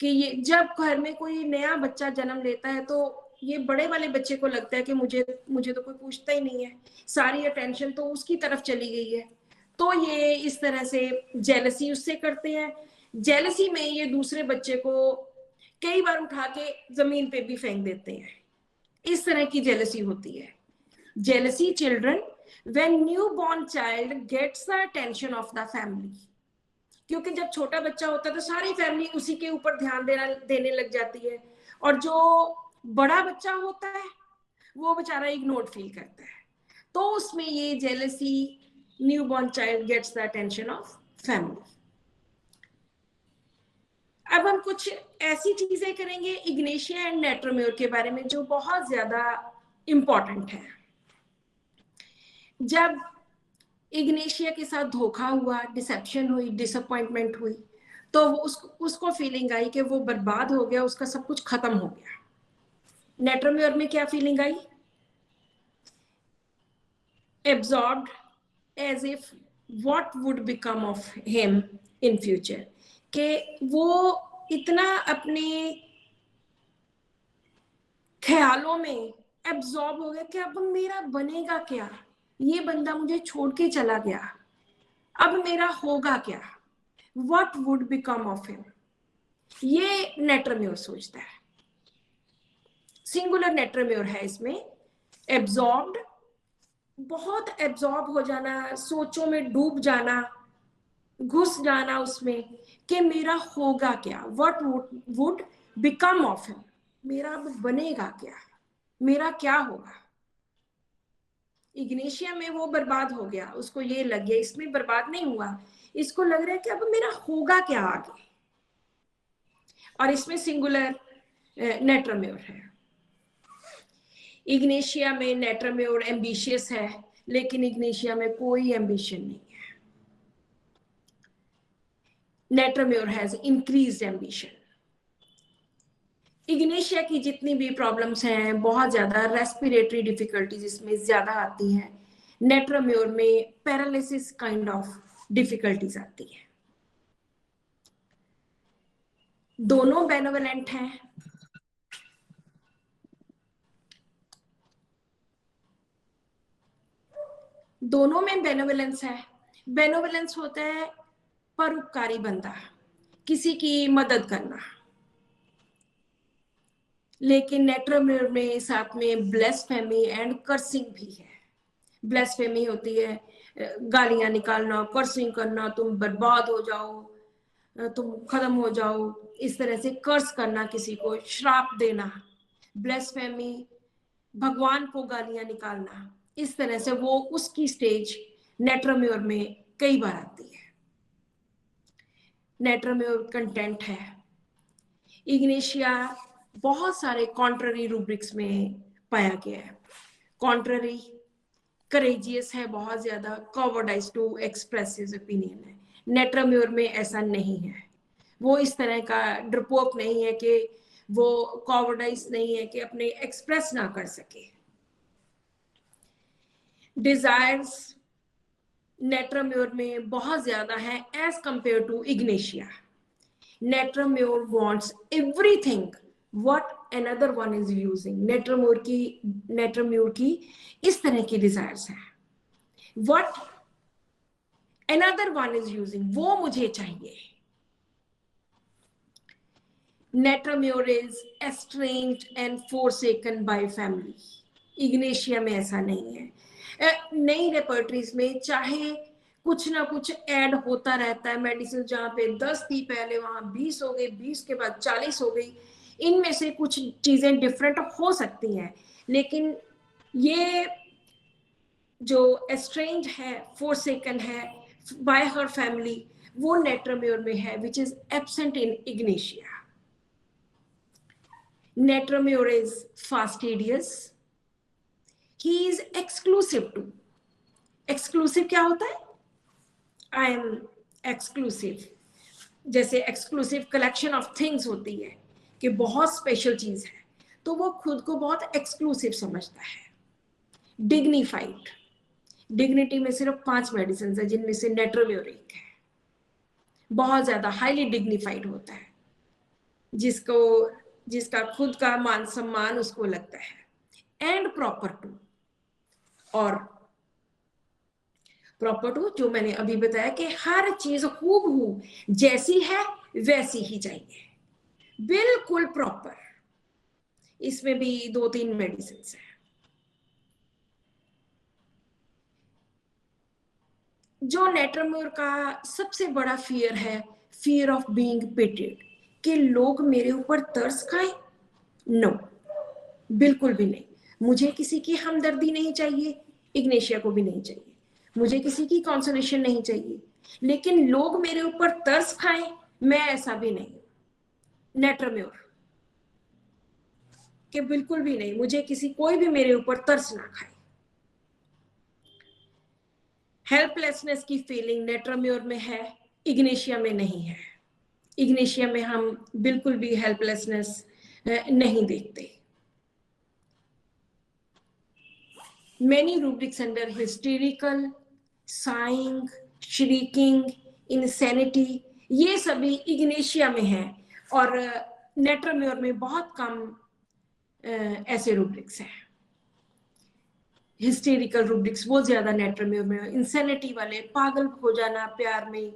कि ये जब घर में कोई नया बच्चा जन्म लेता है तो ये बड़े वाले बच्चे को लगता है कि मुझे तो कोई पूछता ही नहीं है, सारी अटेंशन तो उसकी तरफ चली गई है। तो ये इस तरह से जेलसी उससे करते हैं। जेलसी में ये दूसरे बच्चे को कई बार उठा के जमीन पे भी फेंक देते हैं। इस तरह की जेलसी होती है। Jealousy children when newborn child gets the attention of the family, क्योंकि जब छोटा बच्चा होता है तो सारी फैमिली उसी के ऊपर ध्यान देने लग जाती है, और जो बड़ा बच्चा होता है वो बेचारा इग्नोर्ड फील करता है। तो उसमें ये jealousy, newborn child gets the attention of family. अब हम कुछ ऐसी चीजें करेंगे इग्नेशिया एंड नेट्रम्योर के बारे में जो बहुत ज्यादा इंपॉर्टेंट है। जब इग्नेशिया के साथ धोखा हुआ, डिसेप्शन हुई, डिसअपॉइंटमेंट हुई, तो उसको फीलिंग आई कि वो बर्बाद हो गया, उसका सब कुछ खत्म हो गया। नेट्रम्योर में क्या फीलिंग आई? Absorbed, as if what would become of him in future, कि वो इतना अपने ख्यालों में एब्जॉर्ब हो गया कि अब मेरा बनेगा क्या, ये बंदा मुझे छोड़ के चला गया, अब मेरा होगा क्या, what would become of him. ये नेट्रम्योर सोचता है। सिंगुलर नेट्रम्योर है इसमें। एब्जॉर्ब्ड, बहुत एब्जॉर्ब हो जाना, सोचों में डूब जाना, घुस जाना उसमें कि मेरा होगा क्या, what would become of him, मेरा अब बनेगा क्या, मेरा क्या होगा। इग्नेशिया में वो बर्बाद हो गया, उसको ये लग गया। इसमें बर्बाद नहीं हुआ, इसको लग रहा है कि अब मेरा होगा क्या आगे। और इसमें सिंगुलर नेट्रम्योर है। इग्नेशिया में नेट्रम्योर एम्बिशियस है, लेकिन इग्नेशिया में कोई एम्बिशन नहीं है। नेट्रम्योर हैज इंक्रीज्ड एम्बिशन। इग्नेशिया की जितनी भी प्रॉब्लम्स हैं, बहुत ज्यादा रेस्पिरेटरी डिफिकल्टीज इसमें ज्यादा आती हैं। नेट्रम्योर में पैरालिसिस काइंड ऑफ डिफिकल्टीज आती है। दोनों बेनोवलेंट हैं। दोनों में बेनोवलेंस है। बेनोवलेंस होता है परोपकारी बंदा, किसी की मदद करना। लेकिन नेट्रम्योर में साथ में ब्लेस्फेमी एंड कर्सिंग भी है। ब्लेस्फेमी होती है गालियां निकालना, कर्सिंग करना, तुम बर्बाद हो जाओ, तुम खत्म हो जाओ, इस तरह से कर्स करना, किसी को श्राप देना। ब्लेस्फेमी भगवान को गालियां निकालना, इस तरह से वो उसकी स्टेज नेट्रम्योर में कई बार आती है। नेट्रम्योर कंटेंट है। इग्नेशिया बहुत सारे कॉन्ट्ररी रूब्रिक्स में पाया गया है। कॉन्ट्ररी करेजियस है बहुत ज्यादा, कॉवर्डाइज टू एक्सप्रेस हिज ओपिनियन है। नेट्रम्योर में ऐसा नहीं है। वो इस तरह का डरपोक नहीं है कि वो कॉवर्डाइज नहीं है कि अपने एक्सप्रेस ना कर सके। डिजायर्स नेट्रम्योर में बहुत ज्यादा है as compare to ignatia. Natrum mur wants everything what another one is using. Natrum mur की इस तरह की डिजायर्स हैं। What another one is using, वो मुझे चाहिए। Natrum mur is estranged and forsaken by family. Ignatia में ऐसा नहीं है। नई रेपर्टरीज में चाहे कुछ ना कुछ ऐड होता रहता है। मेडिसिन जहाँ पे 10 थी पहले, वहां 20 हो गई, 20 के बाद 40 हो गई। इनमें से कुछ चीजें डिफरेंट हो सकती हैं, लेकिन ये जो एस्ट्रेंज है, फोरसेकन है बाय हर फैमिली, वो नेट्रम्योर में है, which is absent in ignatia. Natrum mur is fastidious. He is exclusive to. Exclusive क्या होता है? I am exclusive. जैसे exclusive collection of things होती है कि बहुत स्पेशल चीज है, तो वो खुद को बहुत एक्सक्लूसिव समझता है। डिग्निफाइड, डिग्निटी में सिर्फ 5 मेडिसिन है, जिनमें से नेट्रम्योर एक है। बहुत ज्यादा हाईली डिग्निफाइड होता है, जिसका खुद का मान सम्मान उसको लगता है। एंड प्रॉपर टू, और प्रॉपर टू जो मैंने अभी बताया कि हर चीज हूबहू जैसी है वैसी ही चाहिए, बिल्कुल प्रॉपर। इसमें भी 2-3 मेडिसिन है। जो नेट्रम्योर का सबसे बड़ा फियर है, फियर ऑफ बीइंग पिटेड, कि लोग मेरे ऊपर तरस खाएं। नो, बिल्कुल भी नहीं। मुझे किसी की हमदर्दी नहीं चाहिए, इग्नेशिया को भी नहीं चाहिए। मुझे किसी की कंसोलेशन नहीं चाहिए, लेकिन लोग मेरे ऊपर तरस खाएं, मैं ऐसा भी नहीं। नेट्रम्योर कि बिल्कुल भी नहीं, मुझे कोई भी मेरे ऊपर तरस ना खाए। हेल्पलेसनेस की फीलिंग नेट्रम्योर में है, इग्नेशिया में नहीं है। इग्नेशिया में हम बिल्कुल भी हेल्पलेसनेस नहीं देखते। Many rubrics under hysterical, sighing, shrieking, insanity, ये सभी इग्नेशिया में है, और नेट्रम्योर में बहुत कम ऐसे रूब्रिक्स हैं। हिस्टेरिकल रूब्रिक्स वो ज्यादा नेट्रम्योर में। इंसेनिटी वाले, पागल हो जाना प्यार में,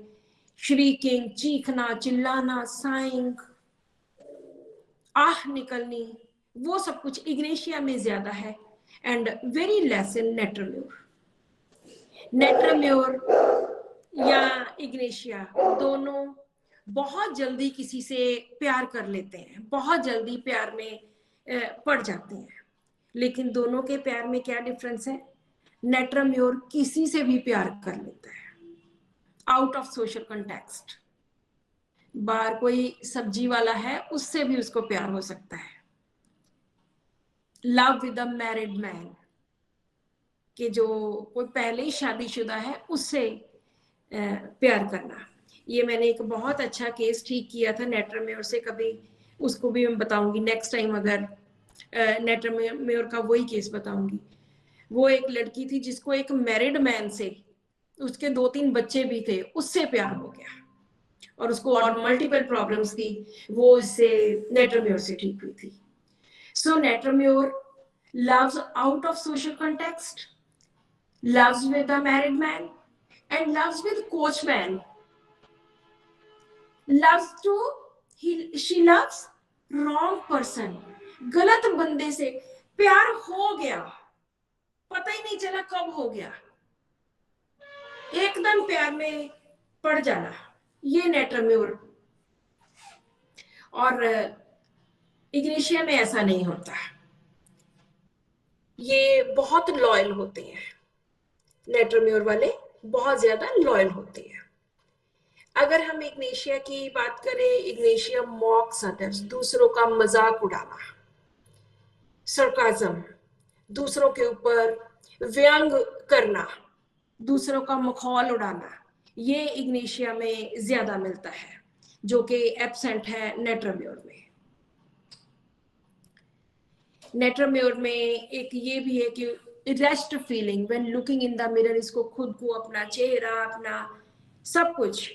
श्रीकिंग, चीखना, चिल्लाना, साइंग, आह निकलनी, वो सब कुछ इग्नेशिया में ज्यादा है, एंड वेरी लेस इन नेट्रम्योर। नेट्रम्योर या इग्नेशिया दोनों बहुत जल्दी किसी से प्यार कर लेते हैं, बहुत जल्दी प्यार में पड़ जाते हैं। लेकिन दोनों के प्यार में क्या डिफरेंस है? नेट्रम्योर किसी से भी प्यार कर लेता है आउट ऑफ सोशल कंटेक्स्ट। बाहर कोई सब्जी वाला है, उससे भी उसको प्यार हो सकता है। Love with a married man, कि जो कोई पहले ही शादीशुदा है उससे प्यार करना। ये मैंने एक बहुत अच्छा केस ठीक किया था नेट्रम्योर से, कभी उसको भी मैं बताऊंगी नेक्स्ट टाइम, अगर नेट्रम्योर का वही केस बताऊंगी। वो एक लड़की थी जिसको एक मैरिड मैन से, उसके 2-3 बच्चे भी थे, उससे प्यार हो गया, और उसको और मल्टीपल प्रॉब्लम्स थी, वो इससे नेट्रम्योर से ठीक हुई थी। सो नेट्रम्योर loves out of social context, loves with a married man, and loves with coachman. She loves wrong person. गलत बंदे से प्यार हो गया, पता ही नहीं चला कब हो गया, एकदम प्यार में पड़ जाना, ये नेट्रम्योर। और इग्नेशिया में ऐसा नहीं होता, ये बहुत लॉयल होते हैं, नेट्रम्योर वाले बहुत ज्यादा लॉयल होते हैं। अगर हम इग्नेशिया की बात करें, इग्नेशिया मॉक्स अदर्स, दूसरों का मजाक उड़ाना, सरकाज़म, दूसरों के ऊपर व्यंग करना, दूसरों का मखौल उड़ाना, ये इग्नेशिया में ज्यादा मिलता है, जो कि एब्सेंट है नेट्रम्योर में। नेट्रम्योर में एक ये भी है कि rest feeling when looking in the mirror, इसको खुद को, अपना चेहरा, अपना सब कुछ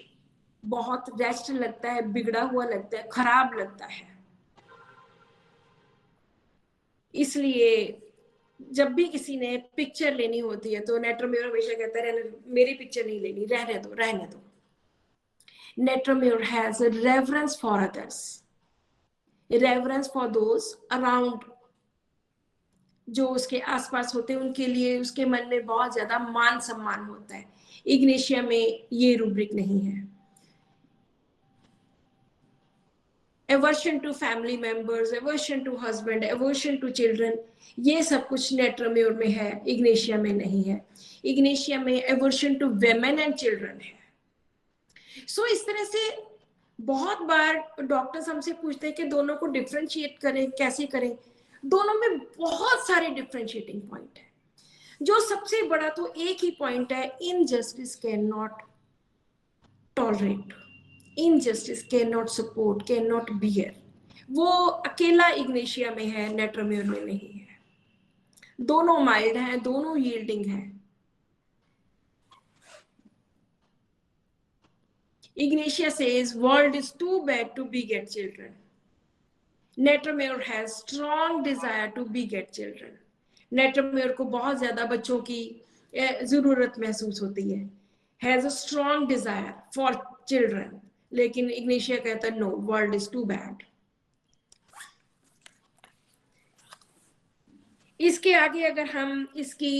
बहुत रेस्ट लगता है, बिगड़ा हुआ लगता है, खराब लगता है। इसलिए जब भी किसी ने पिक्चर लेनी होती है तो नेट्रम्योर हमेशा कहता है मेरी पिक्चर नहीं लेनी, रहने दो रहने दो। नेट्रम्योर has a reverence for others, reverence for those around, जो उसके आसपास होते हैं उनके लिए उसके मन में बहुत ज्यादा मान सम्मान होता है। इग्नेशिया में ये रूब्रिक नहीं है। Aversion to family members, aversion to husband, aversion to children, ये सब कुछ नेट्रम्योर में है, इग्नेशिया में नहीं है। इग्नेशिया में aversion to women and children है। सो इस तरह से बहुत बार डॉक्टर्स हमसे पूछते हैं कि दोनों को डिफरेंशिएट करें, कैसे करें। दोनों में बहुत सारे डिफरेंशिएटिंग पॉइंट है। जो सबसे बड़ा तो एक ही पॉइंट है, injustice can not tolerate, injustice can not support, can not bear. वो अकेला इग्नेशिया में है, नेट्रम्योर में नहीं है। दोनों माइल्ड हैं, दोनों यील्डिंग हैं। Ignatia says world is too bad to beget children. Netramyor has strong desire to beget children. Netramyor को बहुत ज्यादा बच्चों की जरूरत महसूस होती है, has a strong desire for children. लेकिन इग्नेशिया कहता है no, world is too bad. इसके आगे अगर हम इसकी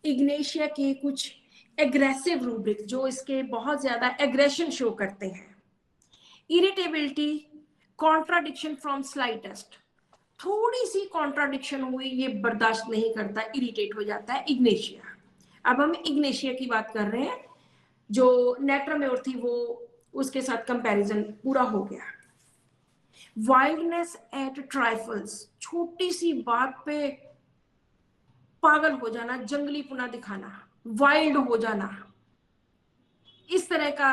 इग्नेशिया की कुछ एग्रेसिव रूब्रिक, जो इसके बहुत ज्यादा एग्रेशन शो करते हैं, इरिटेबिलिटी, कॉन्ट्राडिक्शन फ्रॉम स्लाइटेस्ट, थोड़ी सी कॉन्ट्राडिक्शन हुई ये बर्दाश्त नहीं करता, इरिटेट हो जाता है इग्नेशिया। अब हम इग्नेशिया की बात कर रहे हैं, जो नेट्रम्योर थी वो उसके साथ कंपैरिजन पूरा हो गया। वाइल्डनेस एट ट्राइफल्स, छोटी सी बात पे पागल हो जाना, जंगली पुना दिखाना, वाइल्ड हो जाना, इस तरह का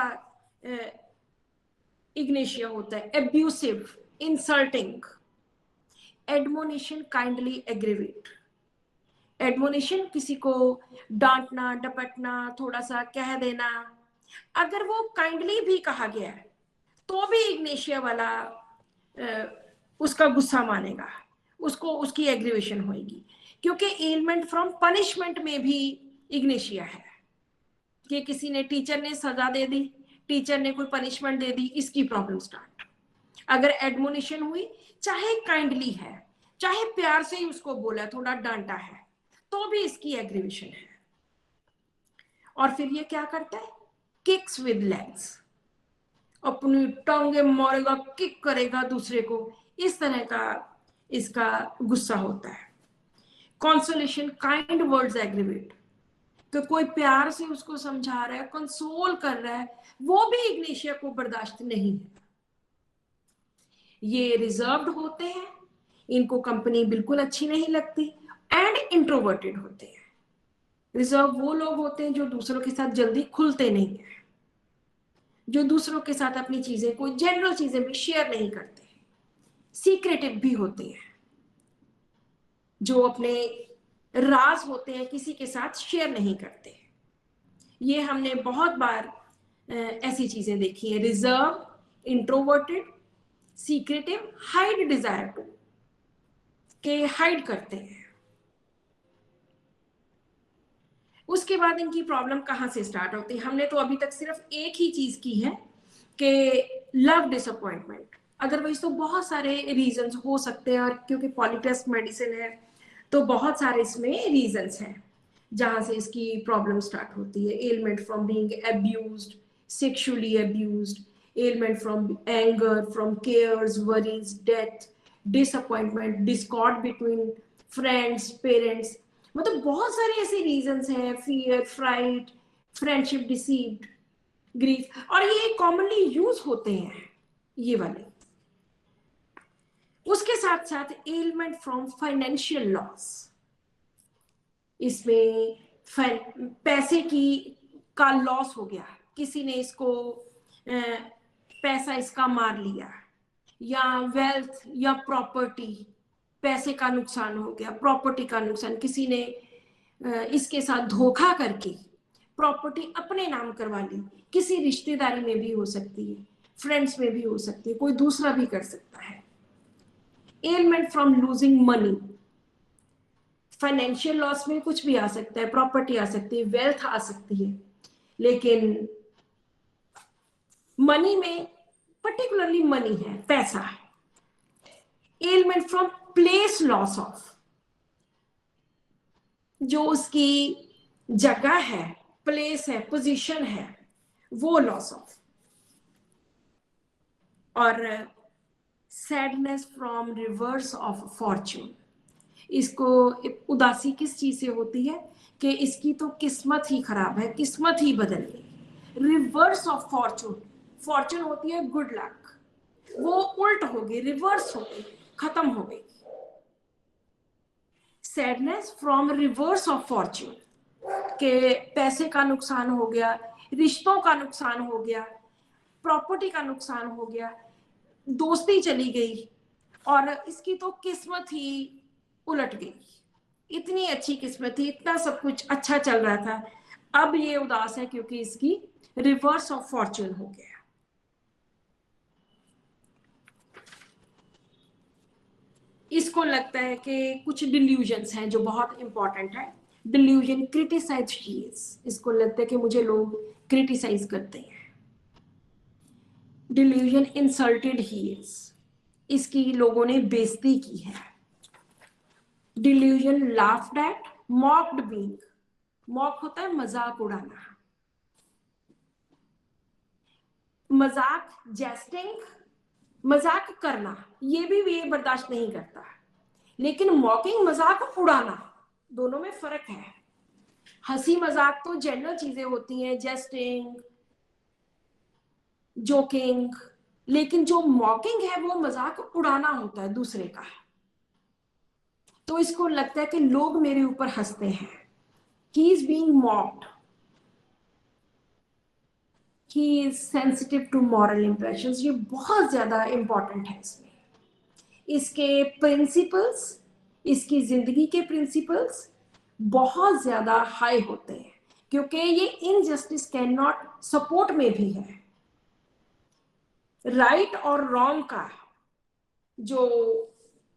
इग्नेशिया होता है। Abusive, insulting, admonition, kindly aggravate. Admonition किसी को डांटना, डपटना, थोड़ा सा कह देना, अगर वो काइंडली भी कहा गया है तो भी इग्नेशिया वाला उसका गुस्सा मानेगा, उसको उसकी एग्रीवेशन होगी, क्योंकि एलिमेंट फ्रॉम पनिशमेंट में भी इग्नेशिया है कि किसी ने, टीचर ने सजा दे दी, टीचर ने कोई पनिशमेंट दे दी, इसकी प्रॉब्लम स्टार्ट। अगर एडमोनिशन हुई, चाहे काइंडली है, चाहे प्यार से ही उसको बोला, थोड़ा डांटा है, तो भी इसकी एग्रीवेशन है। और फिर ये क्या करता है? किक्स विद लेग्स, अपनी टांगे मारेगा, किक करेगा दूसरे को, इस तरह का इसका गुस्सा होता है। कॉन्सोलेशन, काइंड वर्ड्स एग्रीवेट, कि कोई प्यार से उसको समझा रहा है, कंसोल कर रहा है, वो भी इग्नेशिया को बर्दाश्त नहीं है। ये रिजर्व्ड होते हैं, इनको कंपनी बिल्कुल अच्छी नहीं लगती, एंड इंट्रोवर्टेड होते हैं। रिजर्व वो लोग होते हैं जो दूसरों के साथ जल्दी खुलते नहीं है, जो दूसरों के साथ अपनी चीजें, कोई जनरल चीजें भी शेयर नहीं करते। सीक्रेटिव भी होते हैं, जो अपने राज होते हैं किसी के साथ शेयर नहीं करते। ये हमने बहुत बार ऐसी चीजें देखी है। Reserve, introverted, secretive, hide desire to, के हाइड करते हैं। उसके बाद इनकी प्रॉब्लम कहाँ से स्टार्ट होती है? हमने तो अभी तक सिर्फ एक ही चीज की है कि लव डिसअपॉइंटमेंट। अदरवाइज तो बहुत सारे रीजंस हो सकते हैं, और क्योंकि पॉलीटेस्ट मेडिसिन है तो बहुत सारे इसमें रीजंस हैं जहां से इसकी प्रॉब्लम स्टार्ट होती है। Ailment from being abused, sexually abused, ailment from anger, from cares, worries, death, disappointment, discord between friends, parents, मतलब बहुत सारे ऐसे रीजंस हैं। Fear, fright, friendship deceived, grief, और ये कॉमनली यूज होते हैं ये वाले। उसके साथ साथ एलिमेंट फ्रॉम फाइनेंशियल लॉस, इसमें पैसे की का लॉस हो गया, किसी ने इसको पैसा इसका मार लिया, या वेल्थ या प्रॉपर्टी, पैसे का नुकसान हो गया, प्रॉपर्टी का नुकसान, किसी ने इसके साथ धोखा करके प्रॉपर्टी अपने नाम करवा ली। किसी रिश्तेदारी में भी हो सकती है, फ्रेंड्स में भी हो सकती है, कोई दूसरा भी कर सकता है। Ailment from losing money, financial loss में कुछ भी आ सकता है, प्रॉपर्टी आ सकती है, वेल्थ आ सकती है, लेकिन मनी में पर्टिकुलरली मनी है, पैसा है। Ailment from place loss of, जो उसकी जगह है, प्लेस है, पोजीशन है, वो लॉस ऑफ। और sadness from reverse of Fortune, इसको उदासी किस चीज से होती है कि इसकी तो किस्मत ही खराब है, किस्मत ही बदल गई। रिवर्स ऑफ फॉर्च्यून, फॉर्च्यून होती है गुड लक, वो उल्ट हो गई, रिवर्स हो गई, खत्म हो गई। Sadness from reverse of Fortune, के पैसे का नुकसान हो गया, रिश्तों का नुकसान हो गया, प्रॉपर्टी का नुकसान हो गया, दोस्ती चली गई, और इसकी तो किस्मत ही उलट गई। इतनी अच्छी किस्मत थी, इतना सब कुछ अच्छा चल रहा था, अब ये उदास है क्योंकि इसकी रिवर्स ऑफ फॉर्च्यून हो गया। इसको लगता है कि कुछ डिल्यूजन्स हैं जो बहुत इंपॉर्टेंट है। डिल्यूजन, क्रिटिसाइज चीज, इसको लगता है कि मुझे लोग क्रिटिसाइज करते हैं। डिल्यूजन, इंसल्टेड ही इज, इसकी लोगों ने बेइज्जती की है। Delusion, laughed eight, mocked being, mock होता है मजाक उड़ाना, मजाक, जेस्टिंग, मजाक करना, ये बर्दाश्त नहीं करता, लेकिन मॉकिंग, मजाक उड़ाना, दोनों में फर्क है। हंसी मजाक तो जनरल चीजें होती हैं, जेस्टिंग, जोकिंग, लेकिन जो मॉकिंग है वो मजाक उड़ाना होता है दूसरे का। तो इसको लगता है कि लोग मेरे ऊपर हंसते हैं, he is being mocked, he is sensitive to moral impressions. ये बहुत ज्यादा इंपॉर्टेंट है इसमें। इसके प्रिंसिपल्स, इसकी जिंदगी के प्रिंसिपल्स बहुत ज्यादा हाई होते हैं, क्योंकि ये इनजस्टिस कैन नॉट सपोर्ट में भी है। राइट और रॉन्ग का जो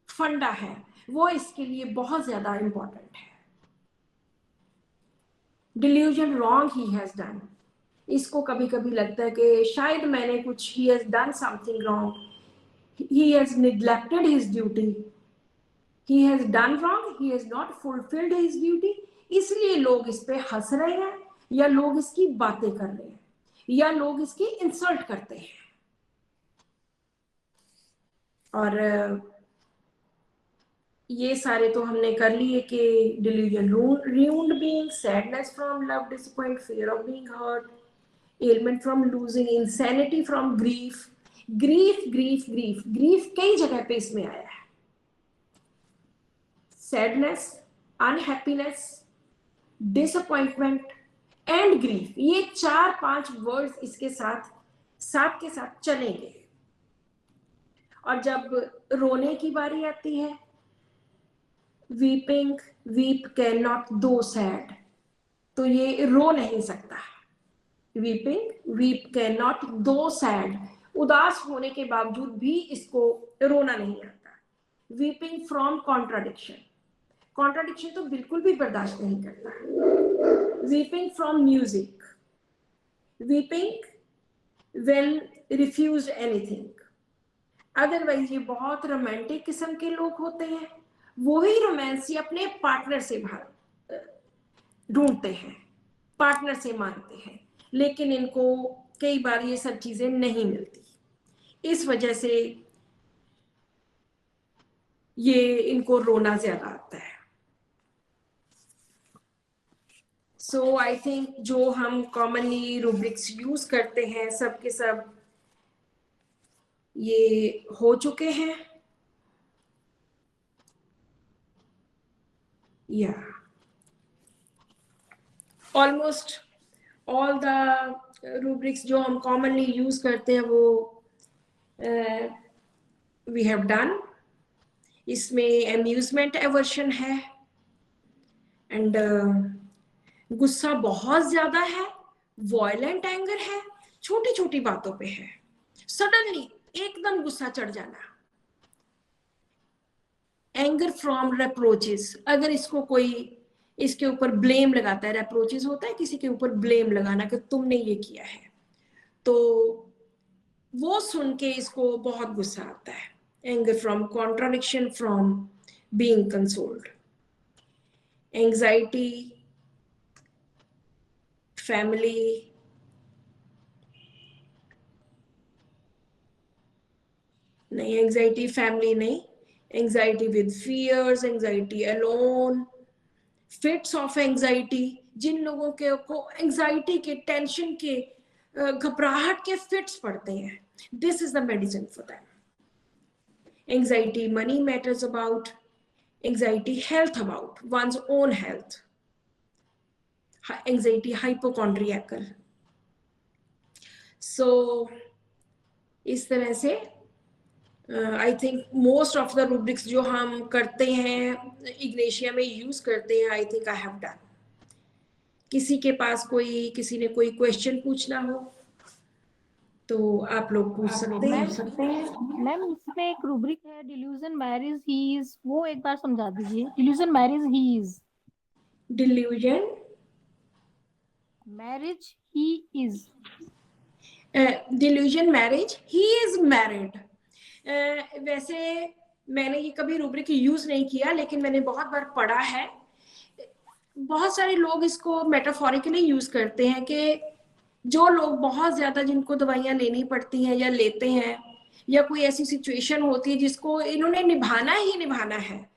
फंडा है वो इसके लिए बहुत ज्यादा इंपॉर्टेंट है। Delusion, wrong he has done, इसको कभी कभी लगता है कि शायद मैंने कुछ, he has done something wrong, he has neglected his duty, he has done wrong, he has not fulfilled his duty, इसलिए लोग इस पे हंस रहे हैं, या लोग इसकी बातें कर रहे हैं, या लोग इसकी इंसल्ट करते हैं. और ये सारे तो हमने कर लिए कि delusion, ruined being, sadness from love, disappointment, fear of being hurt, ailment from losing, insanity from grief. grief कई जगह पे इसमें आया है. sadness, unhappiness, disappointment and grief, ये 4-5 वर्ड्स इसके साथ के साथ चलेंगे. और जब रोने की बारी आती है, weep cannot do sad, तो ये रो नहीं सकता. weep cannot do sad, उदास होने के बावजूद भी इसको रोना नहीं आता. weeping from contradiction तो बिल्कुल भी बर्दाश्त नहीं करता. weeping from music, weeping when refused anything. Otherwise ये बहुत रोमांटिक किस्म के लोग होते हैं, वही रोमांस अपने पार्टनर से ढूंढते हैं, पार्टनर से मांगते हैं, लेकिन इनको कई बार ये सब चीजें नहीं मिलती. इस वजह से ये इनको रोना ज्यादा आता है. सो आई थिंक जो हम कॉमनली रूब्रिक्स यूज करते हैं सब के सब ये हो चुके हैं. Yeah, almost all the rubrics जो हम commonly use करते हैं वो we have done. इसमें amusement aversion है, and गुस्सा बहुत ज्यादा है, violent anger है, छोटी छोटी बातों पे है, suddenly एकदम गुस्सा चढ़ जाना. एंगर फ्रॉम रेप्रोचेस, अगर इसको कोई इसके ऊपर ब्लेम लगाता है, रेप्रोचेस होता है किसी के ऊपर ब्लेम लगाना कि तुमने ये किया है, तो वो सुन के इसको बहुत गुस्सा आता है. Anger from contradiction from being consoled. Anxiety family, नहीं एंजाइटी फैमिली नहीं, anxiety with fears, anxiety alone, fits of anxiety. जिन लोगों के को anxiety के, टेंशन के, घबराहट के फिट्स पड़ते हैं, this is the medicine for them. Anxiety money matters about, anxiety health about one's own health, anxiety hypochondriacal. So इस तरह से I think most of the rubrics जो हम करते हैं इग्नेशिया में यूज करते हैं, I think I have done. किसी के पास किसी ने कोई क्वेश्चन पूछना हो तो आप लोग पूछ सकते हैं. मैम इसमें एक रूब्रिक है डिल्यूजन मैरिज ही इज, वो एक बार समझा दीजिए. Delusion marriage he is, delusion marriage he is, delusion marriage he is married. वैसे मैंने ये कभी रूब्रिक यूज नहीं किया, लेकिन मैंने बहुत बार पढ़ा है. बहुत सारे लोग इसको मेटाफोरिकली यूज करते हैं कि जो लोग बहुत ज्यादा जिनको दवाइयां लेनी पड़ती हैं या लेते हैं, या कोई ऐसी सिचुएशन होती है जिसको इन्होंने निभाना है,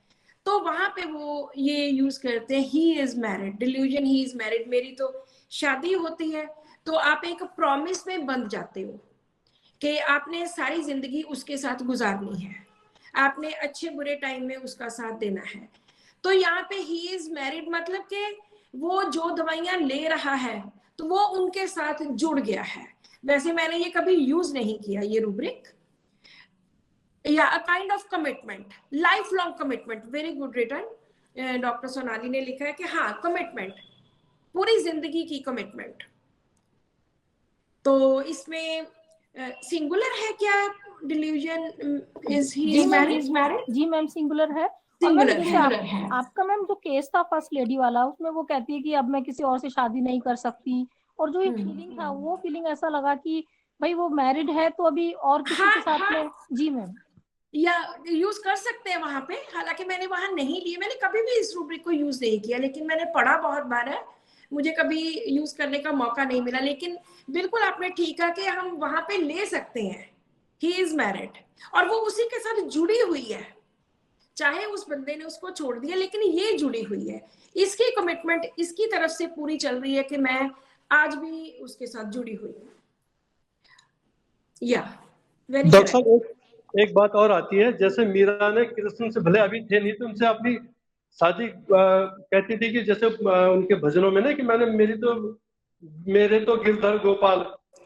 तो वहां पे वो ये यूज करते हैं he is married. Delusion he is married, मेरी तो शादी होती है, तो आप एक प्रॉमिस में बंध जाते हो कि आपने सारी जिंदगी उसके साथ गुजारनी है, आपने अच्छे बुरे टाइम में उसका साथ देना है. तो यहाँ पे ही इज मैरिड मतलब कि वो जो दवाइयां ले रहा है तो वो उनके साथ जुड़ गया है. वैसे मैंने ये कभी यूज नहीं किया ये रूब्रिक. या a kind of commitment, life long commitment, very good return. Doctor Sonali ने लिखा है कि हाँ कमिटमेंट, पूरी जिंदगी की कमिटमेंट. तो इसमें सिंगुलर है क्या डिल्यूजन इज ही मैरिड? जी मैम सिंगुलर है. सिंगुलर है. आपका मैम जो केस था फर्स्ट लेडी वाला, उसमें वो कहती है कि अब मैं किसी और से शादी नहीं कर सकती, और जो ये फीलिंग था वो फीलिंग ऐसा लगा कि भाई वो मैरिड है तो अभी और किसी के साथ में. जी मैम या यूज कर सकते हैं वहां पे। हालांकि मैंने वहां नहीं लिए, मैंने कभी भी इस रूब्रिक को यूज नहीं किया, लेकिन मैंने पढ़ा बहुत बार है, मुझे कभी यूज करने का मौका नहीं मिला। लेकिन बिल्कुल आपने ठीक है कि हम वहां पे ले सकते हैं। ही इज मैरिड और वो उसी के साथ जुड़ी हुई है, चाहे उस बंदे ने उसको छोड़ दिया, लेकिन ये जुड़ी हुई है। इसकी कमिटमेंट इसकी तरफ से पूरी चल रही है कि मैं आज भी उसके साथ जुड़ी हुई हूँ। या वेरी डॉक्टर साहब एक बात और आती है, जैसे मीरा ने कृष्ण से भले अभी थे नहीं तो उनसे अपनी शादी कहती थी कि जैसे उनके भजनों में ना कि मेरे तो गिरधर गोपाल,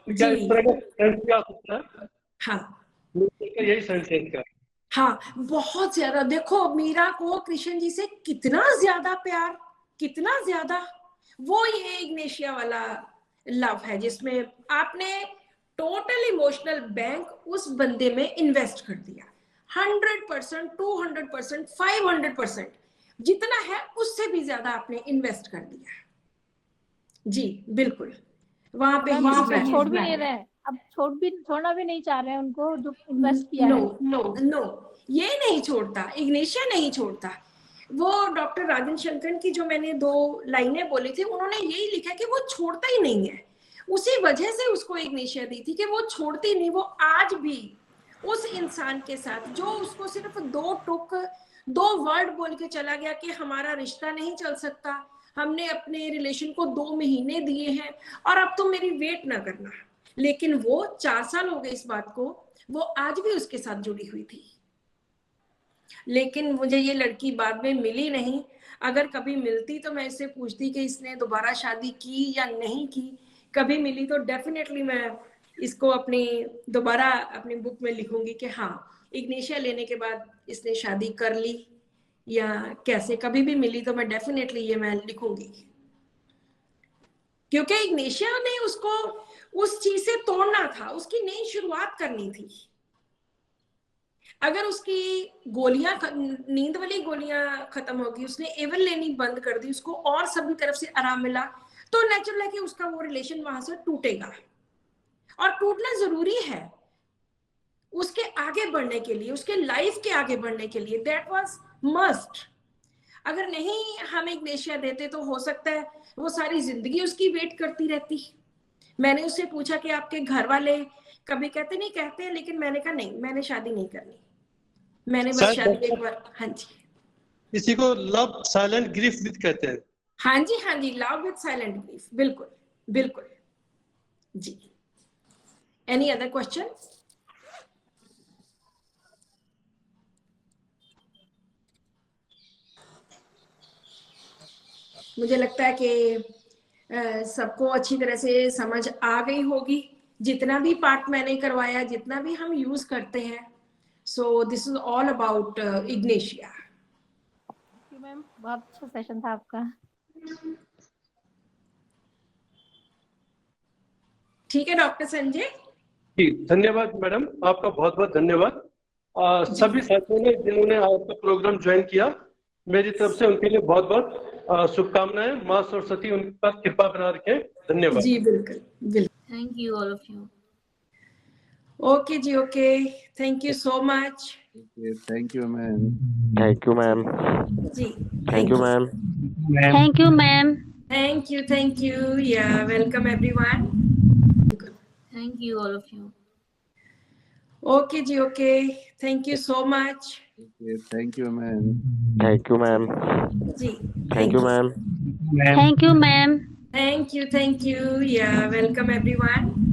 क्या इस तरह का सेंस क्या सकता है? हाँ यही सेंस है इसका। हाँ, बहुत ज्यादा। देखो मीरा को कृष्ण जी से कितना ज्यादा प्यार, कितना ज्यादा। वो ये इग्नेशिया वाला लव है जिसमें आपने टोटल इमोशनल बैंक उस बंदे में इन्वेस्ट कर दिया। 100%, 200%, 500%, जितना है उससे भी ज्यादा आपने इन्वेस्ट कर दिया। जी बिल्कुल, वहां पे ही छोड़ भी नहीं रहे, अब छोड़ना भी नहीं चाह रहे हैं उनको जो इन्वेस्ट किया है। नो, ये नहीं छोड़ता, इग्नेशिया नहीं छोड़ता। वो डॉक्टर राजन शंकर की जो मैंने 2 लाइनें बोली थी, उन्होंने यही लिखा कि वो छोड़ता ही नहीं है। उसी वजह से उसको इग्नेशिया दी थी कि वो छोड़ती नहीं। वो आज भी उस इंसान के साथ जो उसको सिर्फ 2 वर्ड बोल के चला गया कि हमारा रिश्ता नहीं चल सकता, हमने अपने रिलेशन को 2 महीने दिए हैं और अब तुम मेरी वेट ना करना, लेकिन वो 4 साल हो गए इस बात को, वो आज भी उसके साथ जुड़ी हुई थी। लेकिन मुझे ये लड़की बाद में मिली नहीं। अगर कभी मिलती तो मैं इससे पूछती कि इसने दोबारा शादी की या नहीं की। कभी मिली तो डेफिनेटली मैं इसको दोबारा अपनी बुक में लिखूंगी कि हाँ, इग्नेशिया लेने के बाद इसने शादी कर ली या कैसे। कभी भी मिली तो मैं डेफिनेटली ये मैं लिखूंगी, क्योंकि इग्नेशिया ने उसको उस चीज से तोड़ना था, उसकी नई शुरुआत करनी थी। अगर उसकी गोलियां, नींद वाली गोलियां खत्म होगी, उसने एवर लेनी बंद कर दी, उसको और सभी तरफ से आराम मिला, तो नेचुरल है कि उसका वो रिलेशन वहां से टूटेगा। और टूटना जरूरी है उसके आगे बढ़ने के लिए, उसके लाइफ के आगे बढ़ने के लिए। That was must. अगर नहीं हम इग्नेशिया देते तो हो सकता है वो सारी जिंदगी उसकी वेट करती रहती। मैंने उससे पूछा कि आपके घर वाले कभी कहते नहीं? कहते हैं, लेकिन मैंने कहा नहीं, मैंने शादी नहीं करनी, मैंने बस शादी एक बार। हाँ जी, इसी को लव साइलेंट ग्रीफ विद कहते हैं। हाँ जी, लव विद साइलेंट ग्रीफ, बिल्कुल बिल्कुल जी। Any other question? मुझे लगता है कि सबको अच्छी तरह से समझ आ गई होगी, जितना भी पार्ट मैंने करवाया, जितना भी हम यूज करते हैं। So this is all about Ignatia. Ma'am बहुत अच्छा सेशन था आपका। ठीक है डॉक्टर संजय जी, धन्यवाद मैडम, आपका बहुत बहुत धन्यवाद। सभी साथियों ने जिन्होंने आपका प्रोग्राम ज्वाइन किया, मेरी तरफ से उनके लिए बहुत बहुत शुभकामनाएं। माँ सरस्वती उन पर कृपा बना रखें। धन्यवाद जी। बिल्कुल बिल्कुल। Thank you all of you. Okay जी, okay, thank you so much. Thank you ma'am. Thank you ma'am. जी, thank you ma'am. Thank you ma'am. Thank you you're welcome everyone. Thank you all of you. Okay जी, okay, thank you so much. Thank you ma'am. Thank you ma'am. जी, thank you ma'am. Thank you ma'am. Thank you you're welcome everyone.